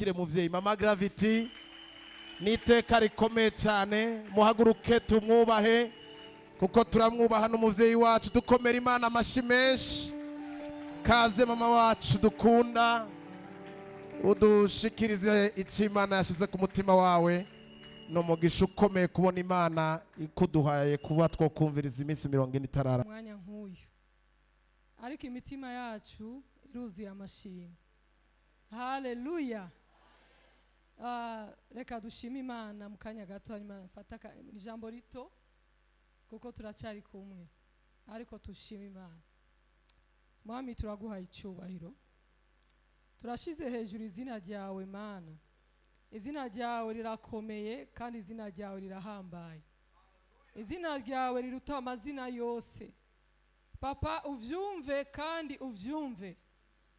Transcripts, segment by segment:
tumwakire muvyeyi Mama Gravity niteka rikomeye cyane muhaguruke tumwubahe kuko turamwubaha n'umuvyeyi wacu dukomera Imana amashi menshi kaze mama wacu dukunda udushikirize icimana yashize ku mutima wawe no mugisha ukomeye kubona Imana ikuduhaye kuba twokumviriza iminsi 40 itarara mwanya nk'uyu ariko imitima yacu iruzuye amashimwe. Haleluya. Reka dushime Imana mu kanya gato hanyuma mfata ijambo rito kuko turacari kumwe ariko tushime Imana. Mwami turaguhaye icyubahiro, turashize hejuru izina ryawe Mana. Izina ryawe rirakomeye kandi izina ryawe rirahambaye. Izina ryawe riruta amazina yose. Papa uvyumve kandi uvyumve.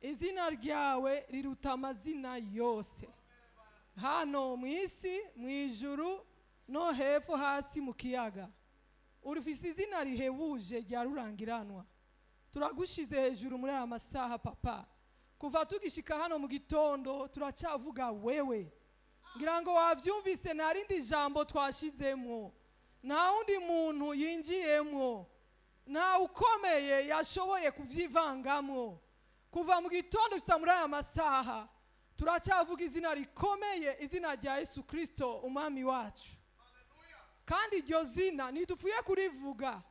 Izina ryawe riruta amazina yose. Hano mwisi, mwijuru, no hepfo hasi mu kiyaga. Urufise izina rihebuje rya rurangiranwa. Turagushize hejuru muri aya masaha Papa. Kuva tugishika hano mu gitondo turacavuga wewe. Ngira ngo wavyumvise nta rindi jambo twashizemwo. Nta wundi muntu yinjiyemwo. Nta ukomeye yashoboye kuvyivangamwo. Kuva mu gitondo gushika muri aya masaha turacavuga izina rikomeye, izina rya Yesu Kristo umwami wacu. Kandi iryo zina ntidupfuye kurivuga,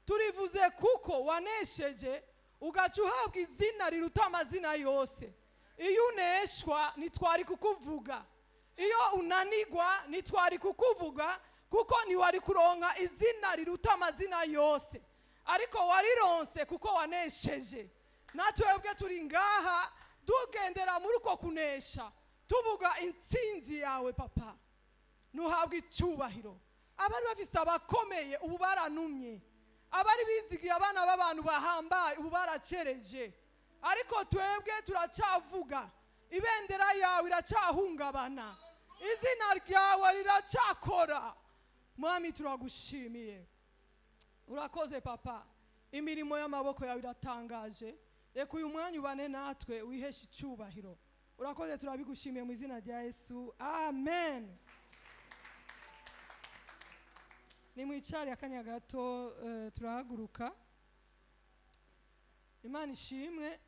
turivuze kuko wanesheje ugaca uhabwa izina riruta amazina yose. Iyo uneshwa ntitwari kukuvuga, iyo unanigwa ntitwari kukuvuga kuko ntiwari kuronka izina riruta amazina yose, ariko warironse kuko wanesheje. Natwebwe turi ngaha tugendera muri uko kunesha tuvuga intsinzi yawe Papa. Nuhabwa icyubahiro. Abari bafise abakomeye ubu baranumye, abari bizigiye abana b'abantu bahambaye ubu baracereje, ariko twebwe turacavuga ibendera yawe iracahungabana, izina ryawe riracakora. Mwami turagushimiye, urakoze Papa, imirimo y'amaboko yawe iratangaje. Reka uyu mwanya ubane natwe wiheshe icyubahiro. Urakoze turabigushimiye mu izina rya Yesu, amen. Ni mwicari akanya gato turahaguruka. Imana ishimwe.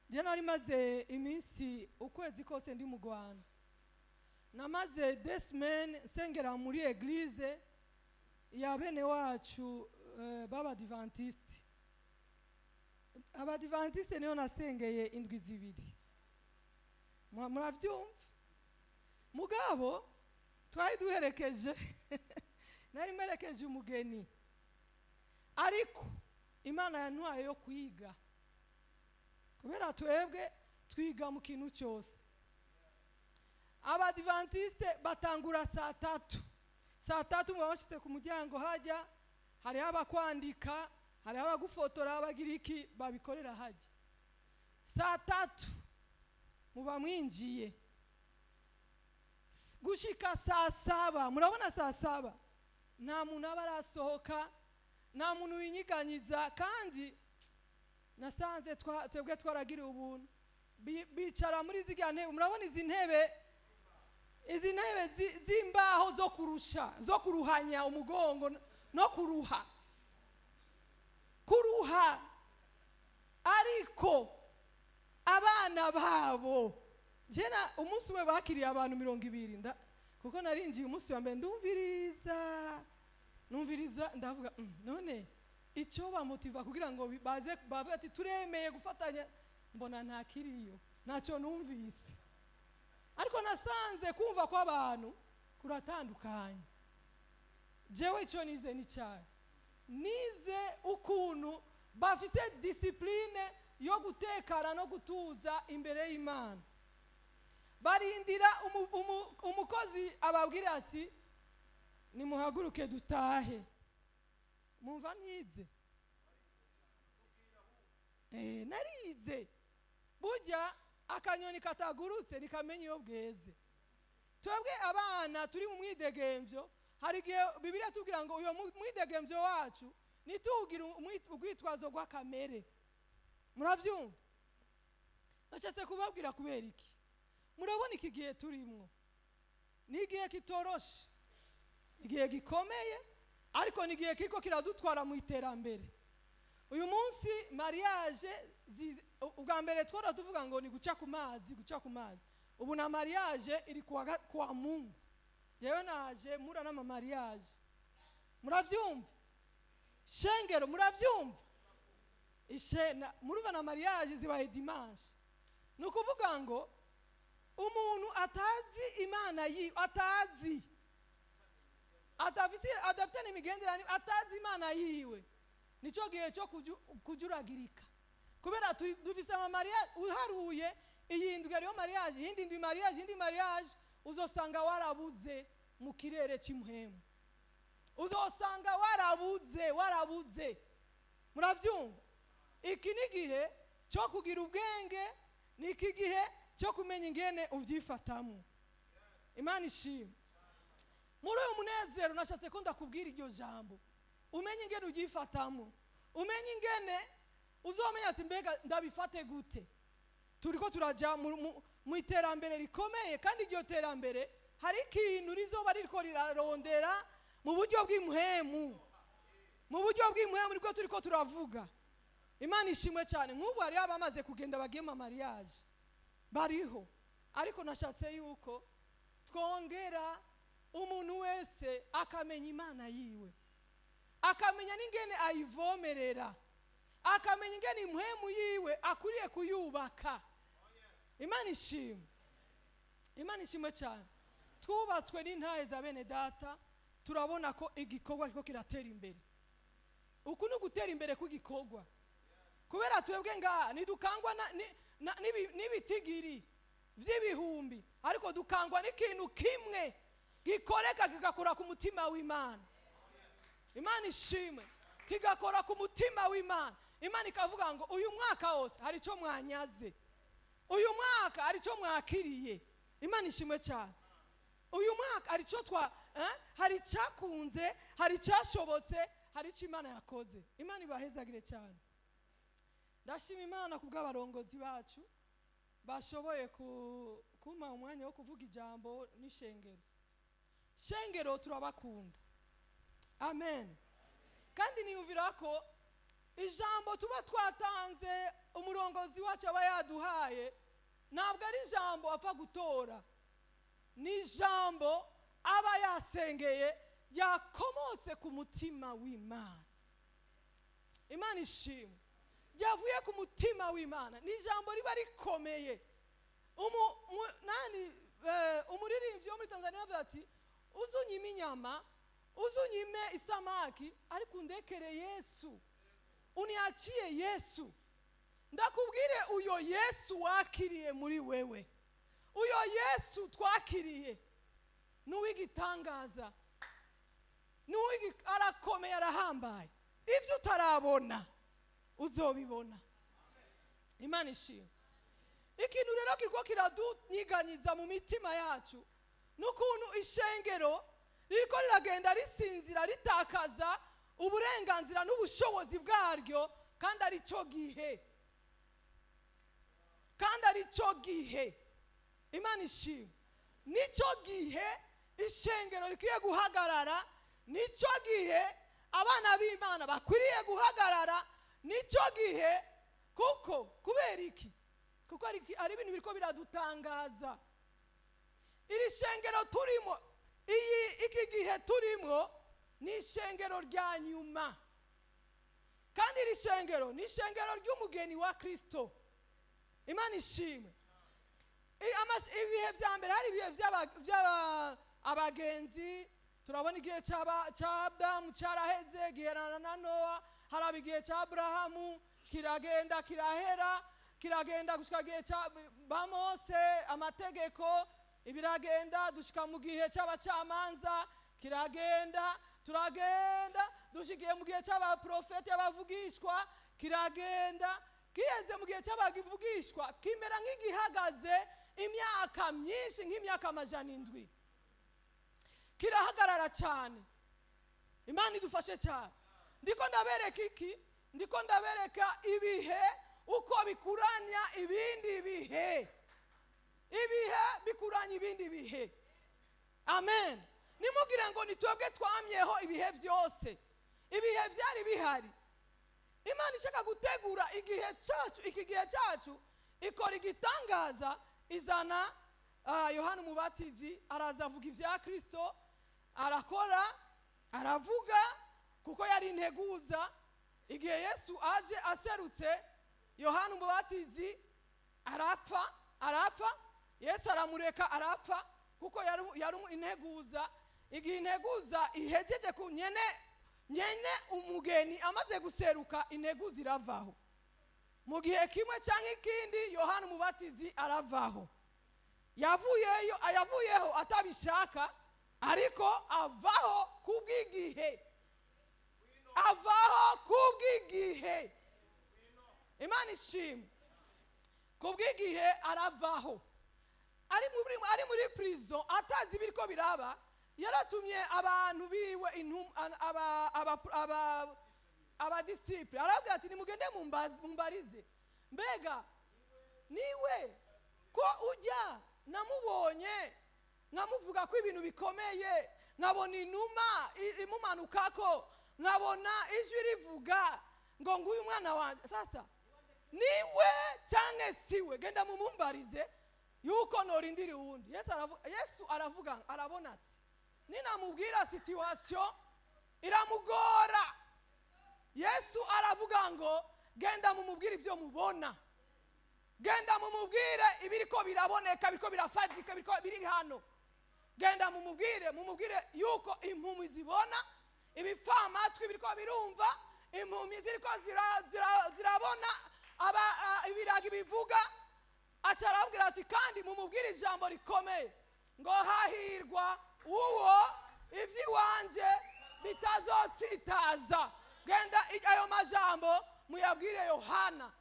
Je nari maze iminsi ukwezi kose ndi mu Rwanda. Namaze 2 semaines sengera muri eglise ya bene wacu b'Abadventiste. Abadventiste niyo nasengeye indwi zibiri. Muravyumva? Mugabo twari duherekeje nari merekeje umugeni, ariko Imana yantwaye yo kwiga kubera twebwe twiga mu kintu cyose. Abadventiste batangura saa 3 mwabashitse ku muryango hajya hari abakwandika, hari abagufotora, abagira iki babikorera hajya. Saa 3 muba mwinjiye gushika saa 7. Murabona saa 7 nta muntu aba arasohoka, nta muntu winyiganyiza, kandi nasanze twebwe twaragira ubuntu bicara muri zirya ntebe. Murabona izi ntebe z'imbaho zo kurusha, zo kuruhanya umugongo no kuruha, ariko abana babo jena umunsi we bakiriye abantu 200 kuko narinjiye umunsi wa mbere numviriza ndavuga none icyo bamotiva kugira ngo baze bavuga ati turemeye gufatanya, mbona nta kiriyo, ntacyo numvise. Ariko nasanze kumva kw'abantu kuratandukanye. Jewe icyo nize ni cyane, nize ukuntu bafise discipline yo gutekana no gutuza imbere y'Imana. Barindira umukozi ababwira ati nimuhaguruke dutahe. Mumva nize? Narize. Burya akanyoni katagurutse nikamenya iyo bweze. Twebwe abana turi mu mwidegemvyo, hari gihe Bibiliya tubwira ngo uyo mwidegemvyo wacu nitugira urwitwazo rwa kamere. Muravyumva? Nashatse kubabwira kubera iki? murabona iki gihe turimwo ni igihe kitoroshe, igihe gikomeye, ariko ni igihe kiriko kiradutwara mu iterambere. Uyu munsi mariage ubwa mbere twara tuvuga ngo ni guca ku mazi, guca ku mazi. Ubu na mariage iri kwa Mungu. Yewe naje mura na mariage. Muravyumva? Shengero muravyumva? Muruva na mariage zibaye dimanche. Nukuvuga ngo umuntu atazi Imana atazi adafite n'imigenderanire, atazi Imana yiwe, nico gihe cyo kujuragirika. Kubera dufise mariage uharuye iyindwi ariyo mariage, yindi ndwi mariage, yindi mariage, uzosanga warabuze mu kirere cy'imhemu, uzosanga warabuze. Muravyumva? Iki ni gihe cyo kugira ubwenge, ni iki gihe cyo kumenya ingene uvyifatamo. Imana ishimwe. Muri uyu munezero nashatse ko ndakubwira iryo jambo, umenye ingene uvyifatamo, umenye ingene uzomenya ati mbega ndabifate gute. Turiko turaja mu iterambere rikomeye, kandi iryo terambere hari ikintu rizoba ririko rirarondera mu buryo bw'imhemu, mu buryo bw'imhemu niko turiko turavuga. Imana ishimwe cyane. Nk'ubu hari abamaze kugenda bagiye mu mariage bariho, ariko nashatse yuko twongera umuntu wese akamenya Imana yiwe, akamenya n'ingene ayivomerera, akamenya ingene imhemu yiwe akuriye kuyubaka. Imana ishimwe. Imana ishimwe cyane. Twubatswe n'intahe za bene data, turabona ko igikorwa ariko kiratera imbere. Uku ni gutera imbere kw'igikorwa, kubera twebwe ngaha nidukangwa n'ibitigiri vy'ibihumbi, ariko dukangwa n'ikintu kimwe gikoreka kigakora ku mutima w'Imana. Imana ishimwe. Kigakora ku mutima w'Imana. Imana ikavuga ngo uyu mwaka wose hari icyo mwanyaze, uyu mwaka hari icyo mwakiriye. Imana ishimwe cyane. Uyu mwaka hari icyo hari icyakunze, hari icyashobotse, hari icyo Imana yakoze. Imana ibahezagire cyane. Ndashima Imana kubw'abarongozi bacu bashoboye kuma umwanya wo kuvuga ijambo n'ishengero. Shengero turabakunda. Amen. Kandi niyumvira ko ijambo tuba twatanze umurongozi wacu aba yaduhaye ntabwo ari ijambo apfa gutora, ni ijambo aba yasengeye yakomotse ku mutima w'Imana. Imana ishimwe. Yavuye ku mutima w'Imana. Ni ijambo riba rikomeye. Umuririmbyi wo muri Tanzania avuga ati uzunyime inyama, uzunyime isamaki, ariko undekere Yesu, uniachie Yesu. Ndakubwire uyo Yesu wakiriye muri wewe, uyo Yesu twakiriye nuwigitangaza, arakomeye, arahambaye. Ivyo utarabona uzobibona. Imana ishimwe. Ikintu rero kiriko kiradunyiganyiza mu mitima yacu n'ukuntu ishengero ririko riragenda risinzira, ritakaza uburenganzira n'ubushobozi bwaryo, kandi ari cyo gihe, kandi ari cyo gihe. Imana ishimwe. Nicyo gihe ishengero rikiye guhagarara, nicyo gihe abana b'Imana bakwiriye guhagarara, nicyo gihe. Kuko kubera iki? Kuko ari ibintu biriko biradutangaza. Iri shengero turimo, iki gihe turimo ni ishengero rya nyuma, kandi iri shengero ni ishengero ry'umugeni wa Kristo. Imana ishimwe. Ibihe vya mbere hari ibihe vy'abagenzi. Turabona igihe cya Adamu cyaraheze, giherana na Noa. Haraba igihe cya Abrahamu, kiragenda kirahera, kiragenda gushika gihe cya Mose, amategeko ibiragenda dushika mu gihe cy'abacamanza, kiragenda turagenda dushikiye mu gihe cy'abaprofeti, abavugishwa, kiragenda kiyeze mu gihe cy'abagivugishwa, kimera nk'igihagaze imyaka myinshi, nk'imyaka 700. Kirahagarara cyane. Imana idufashe cyane. Ndiko ndabereka iki? Ndiko ndabereka ibihe uko bikuranya ibindi bihe. Ibihe bikuranye ibindi bihe. Amen. Nimugire ngo nitwebwe twamyeho ibihe byose. Ibihe byari bihari. Imana ishaka gutegura igihe cyacu, iki gihe cyacu ikora igitangaza, izana Yohana Umubatizi araza avuga ivya Kristo, arakora, aravuga kuko yari integuza. Igihe Yesu aje aserutse, Yohana Umubatizi arapfa, Yesu aramureka arapfa kuko yari integuza. Igihe integuza ihejeje ku nyene umugeni amaze guseruka, integuza iravaho. Mu gihe kimwe cyangwa ikindi Yohana Umubatizi aravaho. Yavuyeho atabishaka, ariko avaho kubw'igihe. Avaho kubw'igihe. Imana ishimwe. Kubw'igihe aravaho. Ari muri prison atazi biriko biraba, yaratumye abantu biwe abadisciple, arabwira ati nimugende mumbarize, mbega niwe ko ujya namubonye nkamuvuga ko ibintu bikomeye, nkabona inuma imumanukako, nkabona ijwi rivuga ngo nguyu mwana wanje. Sasa niwe cyangwa siwe? Genda mumumbarize yuko norindiri uwundi. Yesu aravuga, arabona ati ninamubwira situation iramugora. Yesu aravuga ngo genda mumubwire ivyo mubona, genda mumubwire ibiriko biraboneka, biriko birafadika, biriko biri hano. Genda mumubwire yuko impumi zibona, ibifamatwi biriko birumva, impumi ziriko zirabona, ibiragi bivuga. Acarabwira ati kandi mumubwire ijambo rikomeye ngo hahirwa uwo ivy'iwanje bitazotsitaza. Genda ayo majambo muyabwire Yohana.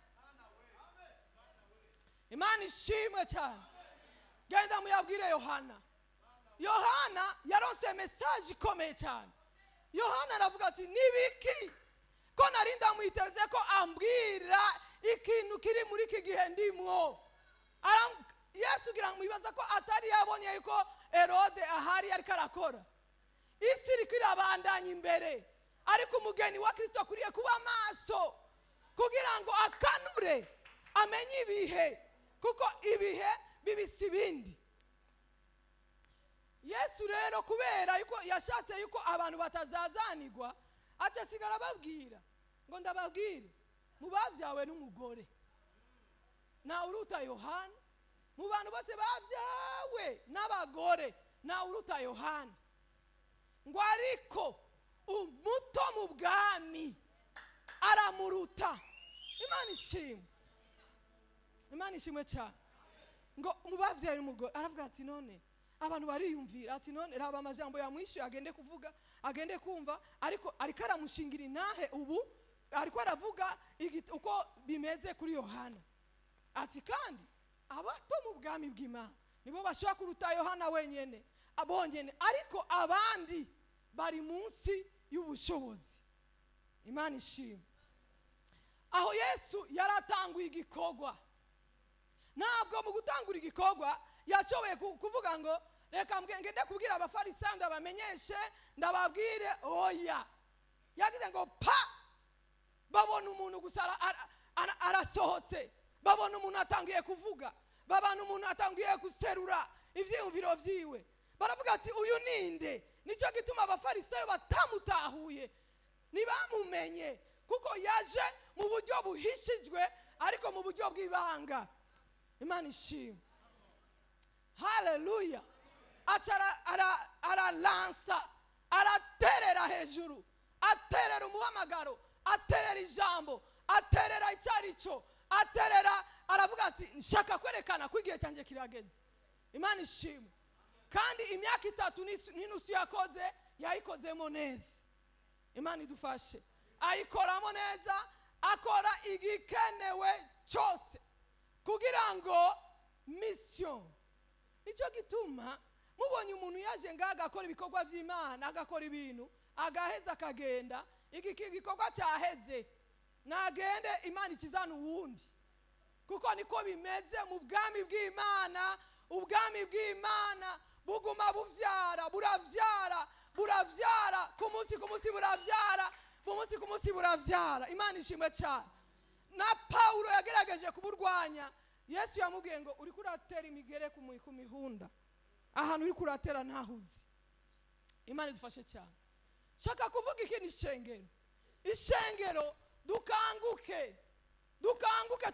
Imana ishimwe cyane. Genda muyabwire Yohana. Yohana yaronse message ikomeye cyane. Yohana aravuga ati nibiki ko narinda muiteze ko ambwira ikintu kiri muri iki gihe ndimwo. Yesu gira mwibaza ko atari yabonye yuko Herode ahari ariko arakora. Isi iri kwirabandanya imbere, ariko umugeni wa Kristo kuriye kuba maso kugira ngo akanure, amenye ibihe, kuko ibihe bibisi ibindi. Yesu rero kubera yuko yashatse yuko abantu batazazanirwa, aca sigara babwira ngo ndababwire mubavyawe n'umugore na uruta Yohana. Mu bantu bose bavyawe n'abagore na uruta Yohana. Ngo ariko umuto mu bwami aramuruta. Imana ishimwe. Imana ishimwe cyane. Ngo mubavyawe n'umugore, aravuga ati none abantu bariyumvira ati none raba amajambo yamwishuye agende kuvuga, agende kumva, ariko aramushingira intahe ubu, ariko aravuga uko bimeze kuri Yohana. Ati kandi abato mu bwami bw'Imana nibo bashaka kuruta Yohana wenyene, abonyene, ariko abandi bari munsi y'ubushobozi. Imana ishimwe. Aho Yesu yaratanguye igikorwa, ntabwo mu gutangura igikorwa yashoboye kuvuga ngo reka ngende kubwira abafarisayo ndabamenyeshe ndababwire. Oya, yagize ngo pa babona umuntu gusa arasohotse, babona umuntu atangiye kuvuga, babana umuntu atangiye guserura ivyiyumviro vyiwe, baravuga ati uyu ninde? Nicyo gituma abafarisayo batamutahuye, ntibamumenye, kuko yaje mu buryo buhishijwe ariko mu buryo bw'ibanga. Imana ishimwe. Haleluya. Aralansa, araterera hejuru, aterera umuhamagaro, aterera ijambo, aterera icyarico, aterera, aravuga ati nshaka kwerekana ko igihe cyanjye kirageze. Imana ishimwe. Kandi imyaka 3 n'inusu yakoze, yayikozemo neza. Imana idufashe. Ayikoramo neza, akora igikenewe cyose kugira ngo mission. Nicyo gituma mubonye umuntu yaje ngaga akora ibikorwa by'Imana, agakora ibintu, agaheza akagenda, iki gikorwa cyaheze, nagende Imana ikizana uwundi. Kuko niko bimeze mu bwami bw'Imana, ubwami bw'Imana buguma buvyara buravyara ku munsi buravyara ku munsi buravyara. Imana ishimwe cyane. Na Paulo yagerageje kuburwanya. Yesu yamubwiye ngo uri kuratera imigere ku mihunda, ahantu uri kuratera ntahuzi. Imana idufashe cyane. Shaka kuvuga iki ni ishengero dukanguke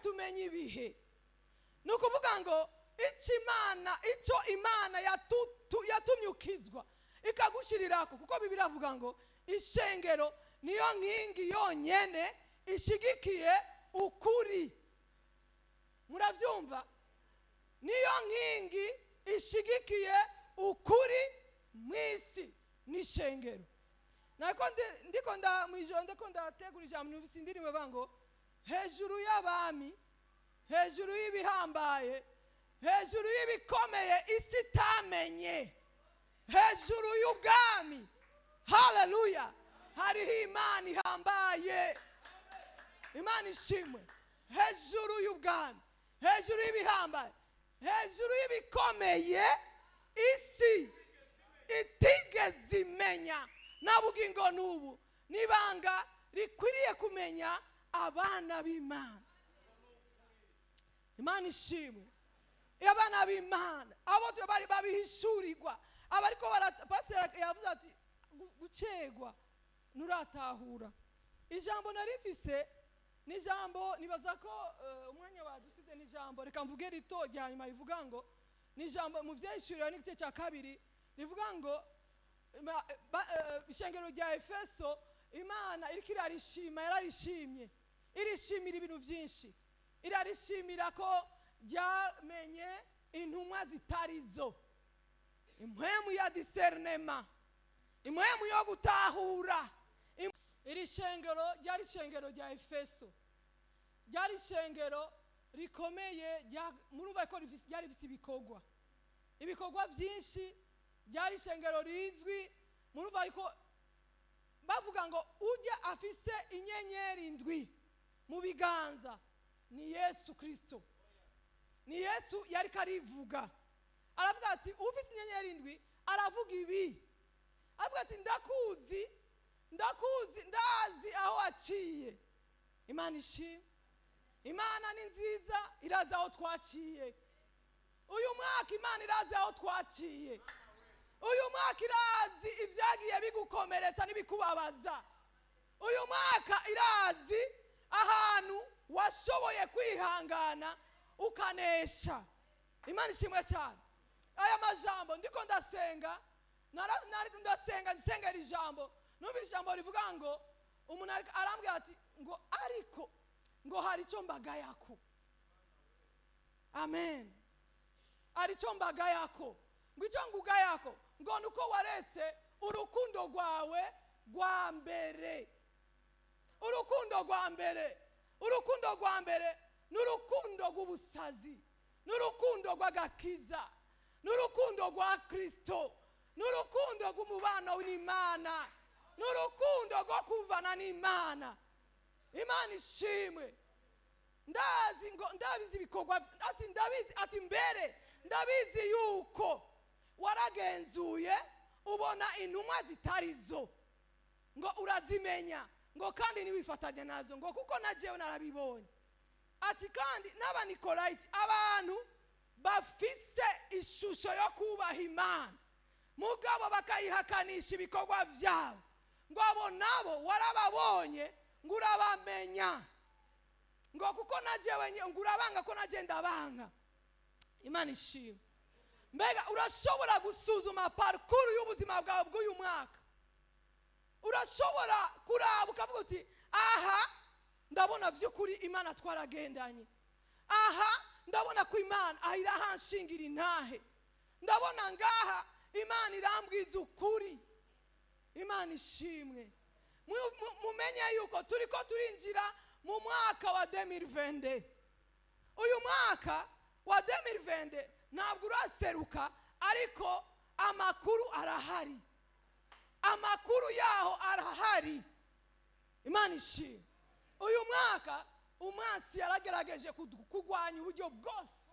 tumenye ibihe. Nukuvuga ngo icyo Imana yatumye ukizwa ikagushirirako, kuko Bibiliya avuga ngo ishengero niyo nkingi yonyene ishigikiye ukuri. Muravyumva? Niyo nkingi ishigikiye ukuri mwisi ni ishengero. Nako ndiko ndategura ijambo numvise indirimbo bango hejuru y'abami, hejuru y'ibihambaye, hejuru y'ibikomeye isi tamenye, hejuru y'ubwami, haleluya, hariho Imana ihambaye. Imana ishimwe. Hejuru y'ubwami, hejuru y'ibihambaye, hejuru y'ibikomeye isi itigeze imenya, nabugingo n'ubu nibanga rikwiriye kumenya abana b'Imana. Imana ishimwe. Abana b'Imana abo bari babihishurirwa, abariko pastor yavuze ati gucegwa nuratahura. Ijambo narifise ni jambo nibaza ko umwanya wadusize ni jambo reka mvuge rito rya nyuma rivuga ngo ni jambo mu vyeshurira n'igice cya kabiri rivuga ngo ishengero rya Efeso Imana iriko yararishimye irishimira ibintu byinshi, irarishimira ko ryamenye intumwa zitarizo, impwemu ya discernement, impwemu yo gutahura. Iri shengero ryari ishengero rya Efeso, ryari ishengero rikomeye, murumva ko ryari bifite ibikorwa byinshi, ryari ishengero rizwi. Murumva ko bavuga ngo ujya afise inyenyeri ndwi mu biganza ni Yesu Kristo. Ni Yesu yari karivuga, aravuga ati ufise inyenyeri ndwi aravuga ibi, aravuga ati ndakuzi ndazi aho aciye. Imana ishimwe. Imana ni nziza, irazi aho twaciye. Uyu mwaka Imana irazi aho twaciye. Uyu mwaka irazi ivyagiye bigukomeretsa n'ibikubabaza. Uyu mwaka irazi ahantu washoboye kwihangana ukanesha. Imana ishimwe cyane. Aya majambo ndiko ndasenga, nsengera ijambo. Numva ijambo rivuga ngo umuntu arambwira ati ngo ariko ngo hari icyo mbaga yako. Amen. Hari icyo mbaga yako. Ngo icyo nguga yako ngo nuko waretse urukundo rwawe rwa mbere. Urukundo rwa mbere n'urukundo rw'ubusazi, n'urukundo rw'agakiza, n'urukundo rwa Kristo, n'urukundo rw'umubano n'Imana, n'urukundo rwo kuvana n'Imana. Imana ishimwe. Ndabizi ibikorwa ati mbere ndabizi yuko waragenzuye ubona intumwa zitarizo ngo urazimenya ngo kandi niwifatanya nazo ngo kuko najewe narabibonye. Ati kandi n'abanikolite abantu bafise ishusho yo kubaha Imana mugabo bakayihakanisha ibikorwa vyabo, ngo abo nabo warababonye ngo urabamenya ngo kuko najewe ngo urabanga ko nagenda banga. Imana ishimwe. Mbega urashobora gusuzuma parcours y'ubuzima bwawe bw'uyu mwaka, urashobora kuraba ukavuga uti aha ndabona vy'ukuri Imana twaragendanye, aha ndabona ko Imana irahanshingira intahe, ndabona ngaha Imana irambwiza ukuri. Imana ishimwe. Mumenye yuko turiko turinjira mu mwaka wa 2020. Uyu mwaka wa 2020 ntabwo uraseruka, ariko amakuru arahari, amakuru yaho arahari. Imana ishimwe. Uyu mwaka umwansi yaragerageje kugwanya uburyo bwose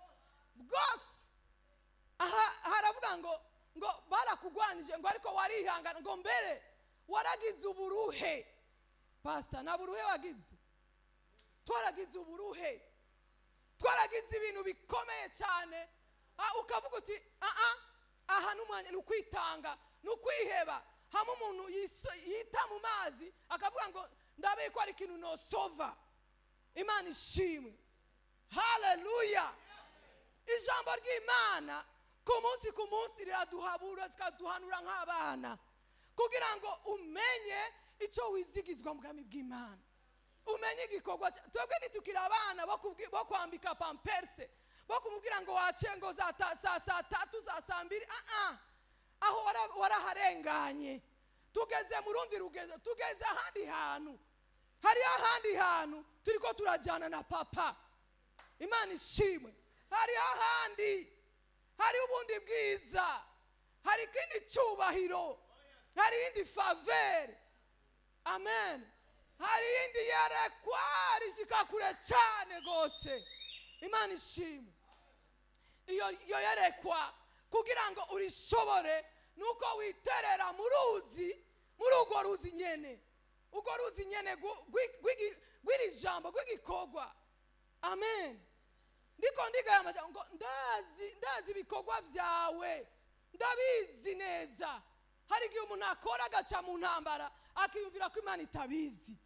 bakavuga ngo barakugwanije ngo ariko warihangana ngo mbere waragize uburuhe. Pastor, na buruhe wagize? Twaragize uburuhe, twaragize ibintu bikomeye cyane. Ukavuga uti aha n'umwanya n'ukwitanga n'ukwiheba. Hamwe umuntu yita mu mazi akavuga ngo ndabe ko ari ikintu no sova. Imana ishimwe. Haleluya. Ijambo ry'Imana ku munsi riraduhabura zikaduhanura nk'abana kugira ngo umenye icyo wizigizwa mu bwami bw'Imana, umenye igikorwa. Twebwe nitukira abana bo kwambika pamperse, bo kumubwira ngo wacengo za saa tatu za saa mbiri. Aho waraharenganye. Tugeze mu rundi rugezo, tugeze ahandi hantu. Hari ahandi hantu turiko turajyana na papa. Imana ishimwe. Hari ahandi, hari ubundi bwiza, hari ikindi cyubahiro, hari indi faveur. Amen. Hari indi yerekwa rishika kure cyane gose. Imana ishimwe. Iyo yerekwa kugira ngo urishobore nuko witerera mu ruzi, muri urwo ruzi nyene. Urwo ruzi nyene gwiri jambo gw'igikogwa. Amen. Ndiko ndigaya ngo ndazi ibikorwa vyawe, ndabizi neza. Hari igihe umuntu akora agaca mu ntambara akiyumvira ko Imana itabizi.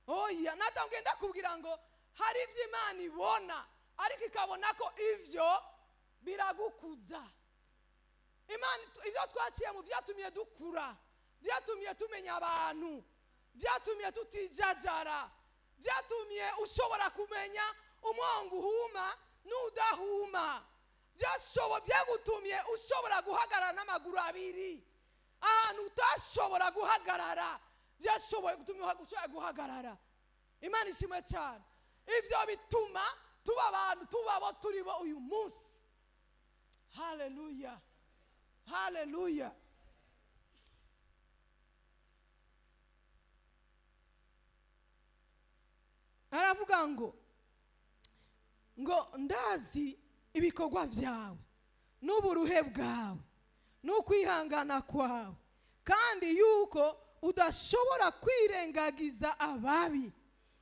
Oya, natangwe ndakubwira ngo hari ivyo Imana ibona ariko ikabona ko ivyo biragukuza. Imana ivyo twaciye mu vyatumye dukura, vyatumye tumenya abantu, vyatumye tutijajara, vyatumye ushobora kumenya umwangu uhuma n'udahuma, vyagutumye ushobora guhagarara n'amaguru abiri ahantu utashobora guhagarara, vyashoboye gutumye ushobora guhagarara. Imana ishimwe cyane. Ivyo bituma tuba abantu tubabo turibo uyu munsi. Haleluya. Haleluya. Aravuga ngo ndazi ibikorwa vyawe n'uburuhe bwawe n'ukwihangana kwawe, kandi yuko udashobora kwirengagiza ababi,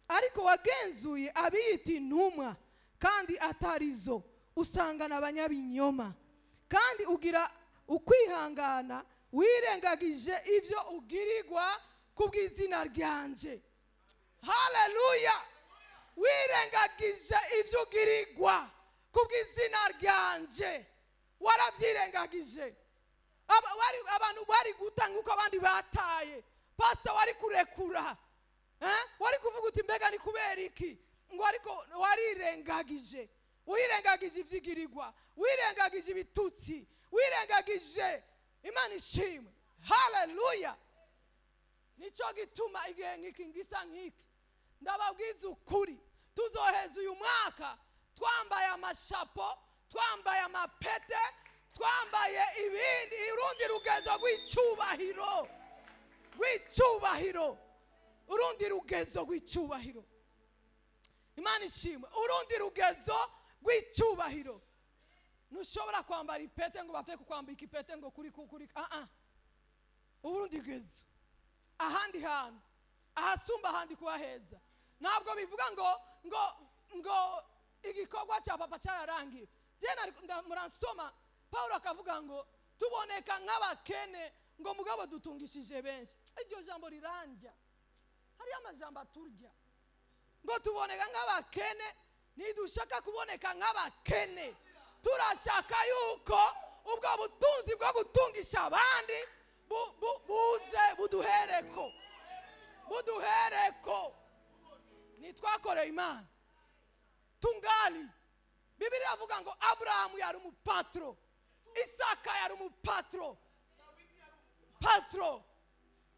ariko wagenzuye abiyita intumwa kandi atarizo, usangana abanyabinyoma, kandi ugira ukwihangana wirengagije ivyo ugirirwa kubw'izina ryanje. Haleluya. Wirengagije ivyo ugirirwa kubw'izina ryanje. Waravyirengagije. Abantu bari gutanga uko abandi bataye. Pastor wari kurekura. Wari kuvuga uti mbega ni kubera iki? Ngo ariko warirengagije. Wirengagije ivyigirirwa, wirengagije ibitutsi, wirengagije. Imana ishimwe. Haleluya. Nico gituma igihe nk'iki ngisa nk'iki ndababwiza ukuri, tuzoheza uyu mwaka twambaye amashapo, twambaye amapete, twambaye ibindi, urundi rugezo rw'icyubahiro, urundi rugezo rw'icyubahiro. Imana ishimwe. Urundi rugezo rw'icyubahiro. Nushobora kwambara ipete ngo bapfe kukwambika ipete ngo kuri urundi rugezo. Ahandi hantu ahasumba ahandi kuhaheza. Ntabwo bivuga ngo igikorwa cya papa cyararangiye. Jena muransoma Paulo akavuga ngo tuboneka nk'abakene ngo mugabo dutungishije benshi. Iryo jambo riranja. Hari amajambo aturya. Ngo tuboneka nk'abakene, nidushaka kuboneka nk'abakene. Turashaka yuko ubwo butunzi bwo gutungisha abandi buze buduhereko. Nitwakoreye Imana tungali. Biblia avuga ngo Abrahamu yari umupatro, Isaka yari umupatro,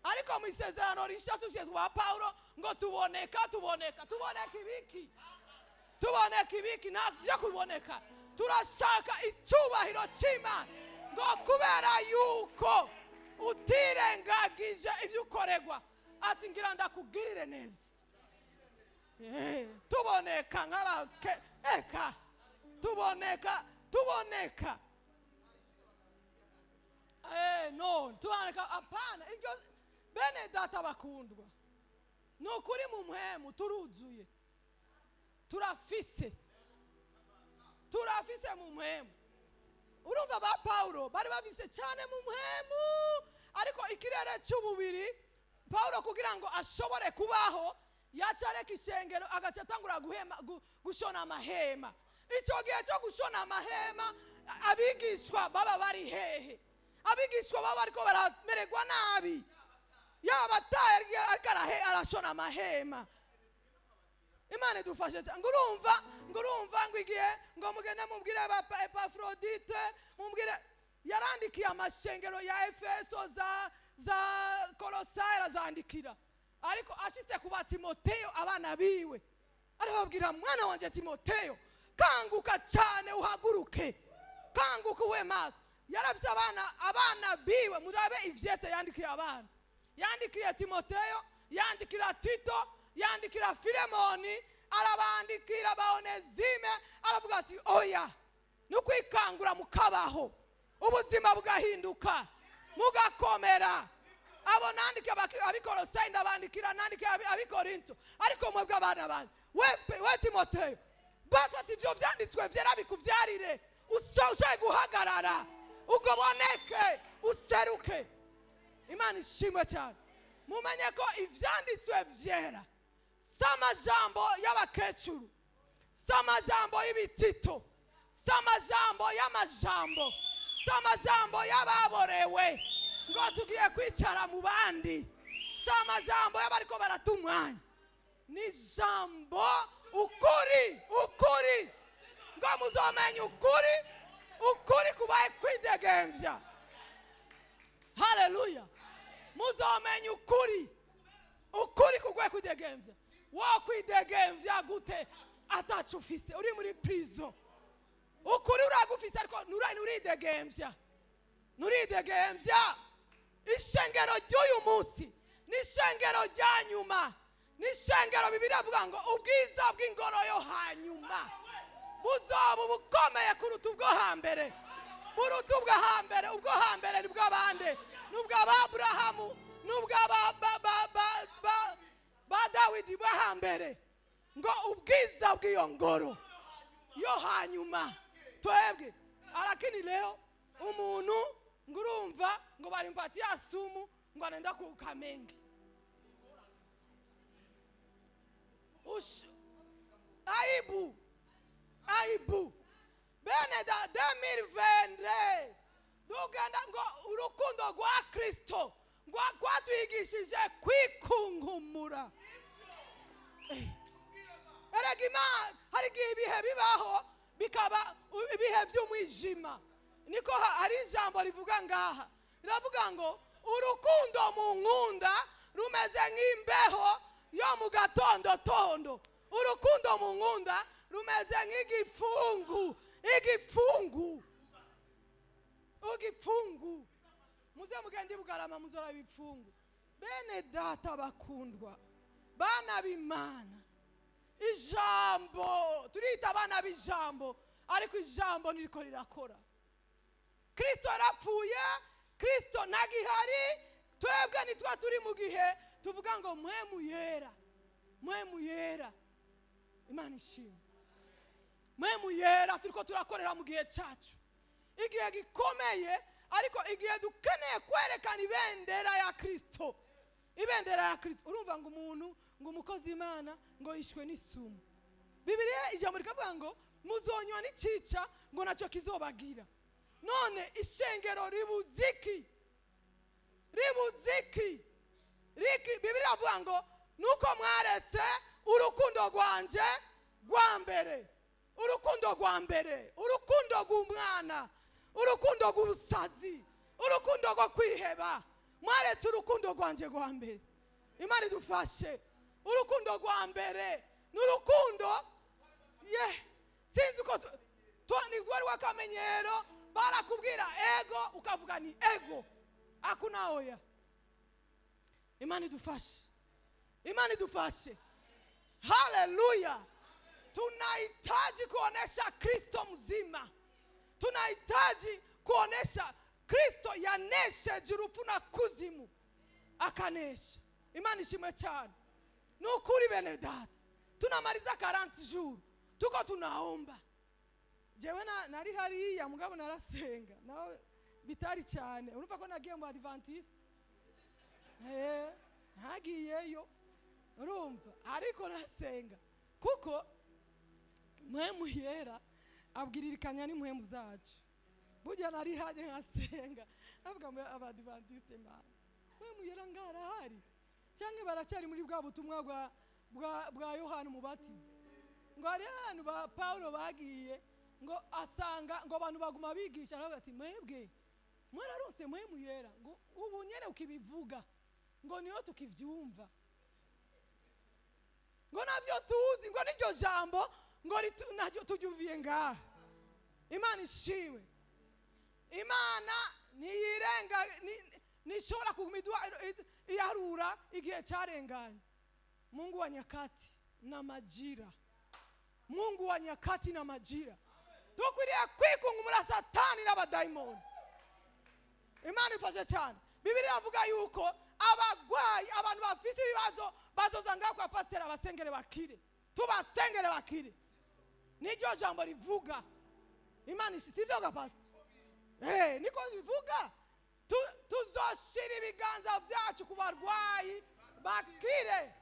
ariko mu isezerano rishya tushezwe wa Paulo ngo tuboneka ibiki ntabyo kuboneka. Turashaka icyubahiro cy'Imana ngo kubera yuko utirengagije ivyo ukoregwa, ati ngira ndakugirire neza. Tuboneka nk'abake tuboneka. none tuandika apana iryo bene data bakundwa nukuri mu mpemu turuzuye turafise mu mpemu. Urumva ba Paulo bari bafise cyane mu mpemu, ariko ikirere cy'ububiri Paulo kugira ngo ashobore kubaho yacareka ishengero agaca atangura gushona amahema. Icyo gihe cyo gushona amahema abigishwa baba bari hehe? Abigishwa baba bariko baramererwa nabi, yabataye ariko arashona amahema. Imana idufashe cyane. Ngurumva ngigiye ngo mugende mubwire Epafrodite, mubwire yarandikiye amashengero ya Efeso za Kolosai razandikira, ariko ashitse kuba Timoteyo abana biwe arababwira mwana wanje Timoteyo kanguka cyane uhaguruke, kanguka uwe maso. Yarafite abana biwe, murabe ivyete yandikiye abana, yandikiye Timoteyo, yandikira Tito, yandikira Filemoni, arabandikira Baonezime, aravuga ati oya nukwikangura mukabaho ubuzima bugahinduka mugakomera. Abo nandike abikolosai ndabandikira, nandike abikorinto, ariko mwebwe abana banje we Timoteyo bafata ivyo vyanditswe vyera bikuvyarire ushoje guhagarara ugoboneke useruke. Imana ishimwe cyane. Mumenye ko ivyanditswe vyera samajambo y'abakecuru, samajambo y'ibitito, samajambo y'amajambo, samajambo y'ababorewe ngo tugiye kwicara mu bandi, samajambo y'abariko baratumwanya. Ni jambo ukuri ngo muzomenya ukuri kubaye kwidegemvya. Haleluya. Muzomenya ukuri kubaye kwidegemvya. Wa kwidegemvya gute atacu ufise uri muri prison? Ukuri uragufise ariko nuridegemvya. Ishengero ry'uyu munsi ni ishengero rya nyuma, ni ishengero Bibiliya avuga ngo ubwiza bw'ingoro yo hanyuma buzoba bukomeye kuruta ubwo hambere. Buruta ubwo hambere, ubwo hambere ni bw'abande, nubwo Abrahamu, nubwo ba Dawidi bwa hambere, ngo ubwiza bw'iyo ngoro yo hanyuma twebwe. Arakini leo umuntu ngurumva ngo barimpatia sumu ngo anenda ku Kamenge. Aibu bene da 2020 dugenda ngo urukundo rwa Kristo ngo kwatwigishije kwikunkumura. Eragima hari ibihe bibaho bikaba ibihe by'umwijima, niko hari ijambo rivuga ngaha, riravuga ngo urukundo mu nkunda rumeze nk'imbeho yo mu gatondo. Urukundo mu nkunda rumeze nk'igifungu. Muze mugende Bugarama muzora ibifungu. Bene data bakundwa, bana b'Imana, ijambo turita abana b'ijambo, ariko ijambo niriko rirakora. Kristo yarapfuye, Kristo nagihari, twebwe nitwa turi mu gihe tuvuga ngo mpwemu yera. Imana ishimwe. Mpwemu yera turiko turakorera mu gihe cyacu, igihe gikomeye, ariko igihe dukeneye kwerekana ibendera ya Kristo. Urumva ngo umuntu ngo umukozi Imana ngo yishwe n'isumu. Bibiliya ijambo rikavuga ngo muzonywa n'icica ngo nacyo kizobagira. None ishengero ribuziki. Bibiliya avuga ngo nuko mwaretse urukundo rwanje rwa mbere. Urukundo rwa mbere, urukundo rw'umwana, urukundo rw'ubusazi, urukundo rwo kwiheba. Mwaretse urukundo rwanje rwa mbere. Imana idufashe. Urukundo rwa mbere n'urukundo sinzi uko ni rwari wakamenyero barakubwira ego ukavuga ni ego, hakuna oya. Imana idufashe. Haleluya. Tunahitaji kuonesha Kristo mzima, tunahitaji kuonesha Kristo yanesheje urupfu na kuzimu akanesha. Imana ishimwe cyane. Nukuri bene data, tunamaliza 40 jours tuko tunaomba. Jewe nari hariya mugabo narasenga nawe bitari cyane. Urumva ko nagiye mu Adventist ntagiyeyo, urumva, ariko nasenga kuko mpemu yera abwiririkanya ni mpemu zacu. Burya nari haje nkasenga avuga ngo Abadventiste Imana mpemu yera ngarahari cyangwa baracyari muri bwa butumwa bwa Yohana umubatizi, ngo ari hano ba Paulo bagiye ngo asanga ngo abantu baguma bigisha aravuga ati mwebwe mwararose mpemu yera, ngo ubu nyene ukibivuga ngo niyo tukivyumva, ngo navyo tuzi, ngo niryo jambo ngo naryo tujuviye ngaha. Imana ishimwe. Imana niyirenga nishobora kugumidwa iharura igihe cyarenganye. Mungu wa nyakati na majira, Mungu wa nyakati na majira. Dukwiriye kwikungumura satani n'abadaimoni. Imana ifashe cyane. Bibiliya avuga yuko abagwayi, abantu bafise ibibazo bazoza ngaho kwa pastor abasengere bakire. Tubasengere bakire. Niryo jambo rivuga. Imana sivyo ga pastor. Niko bivuga. Tuzoshira ibiganza vyacu ku barwayi bakire.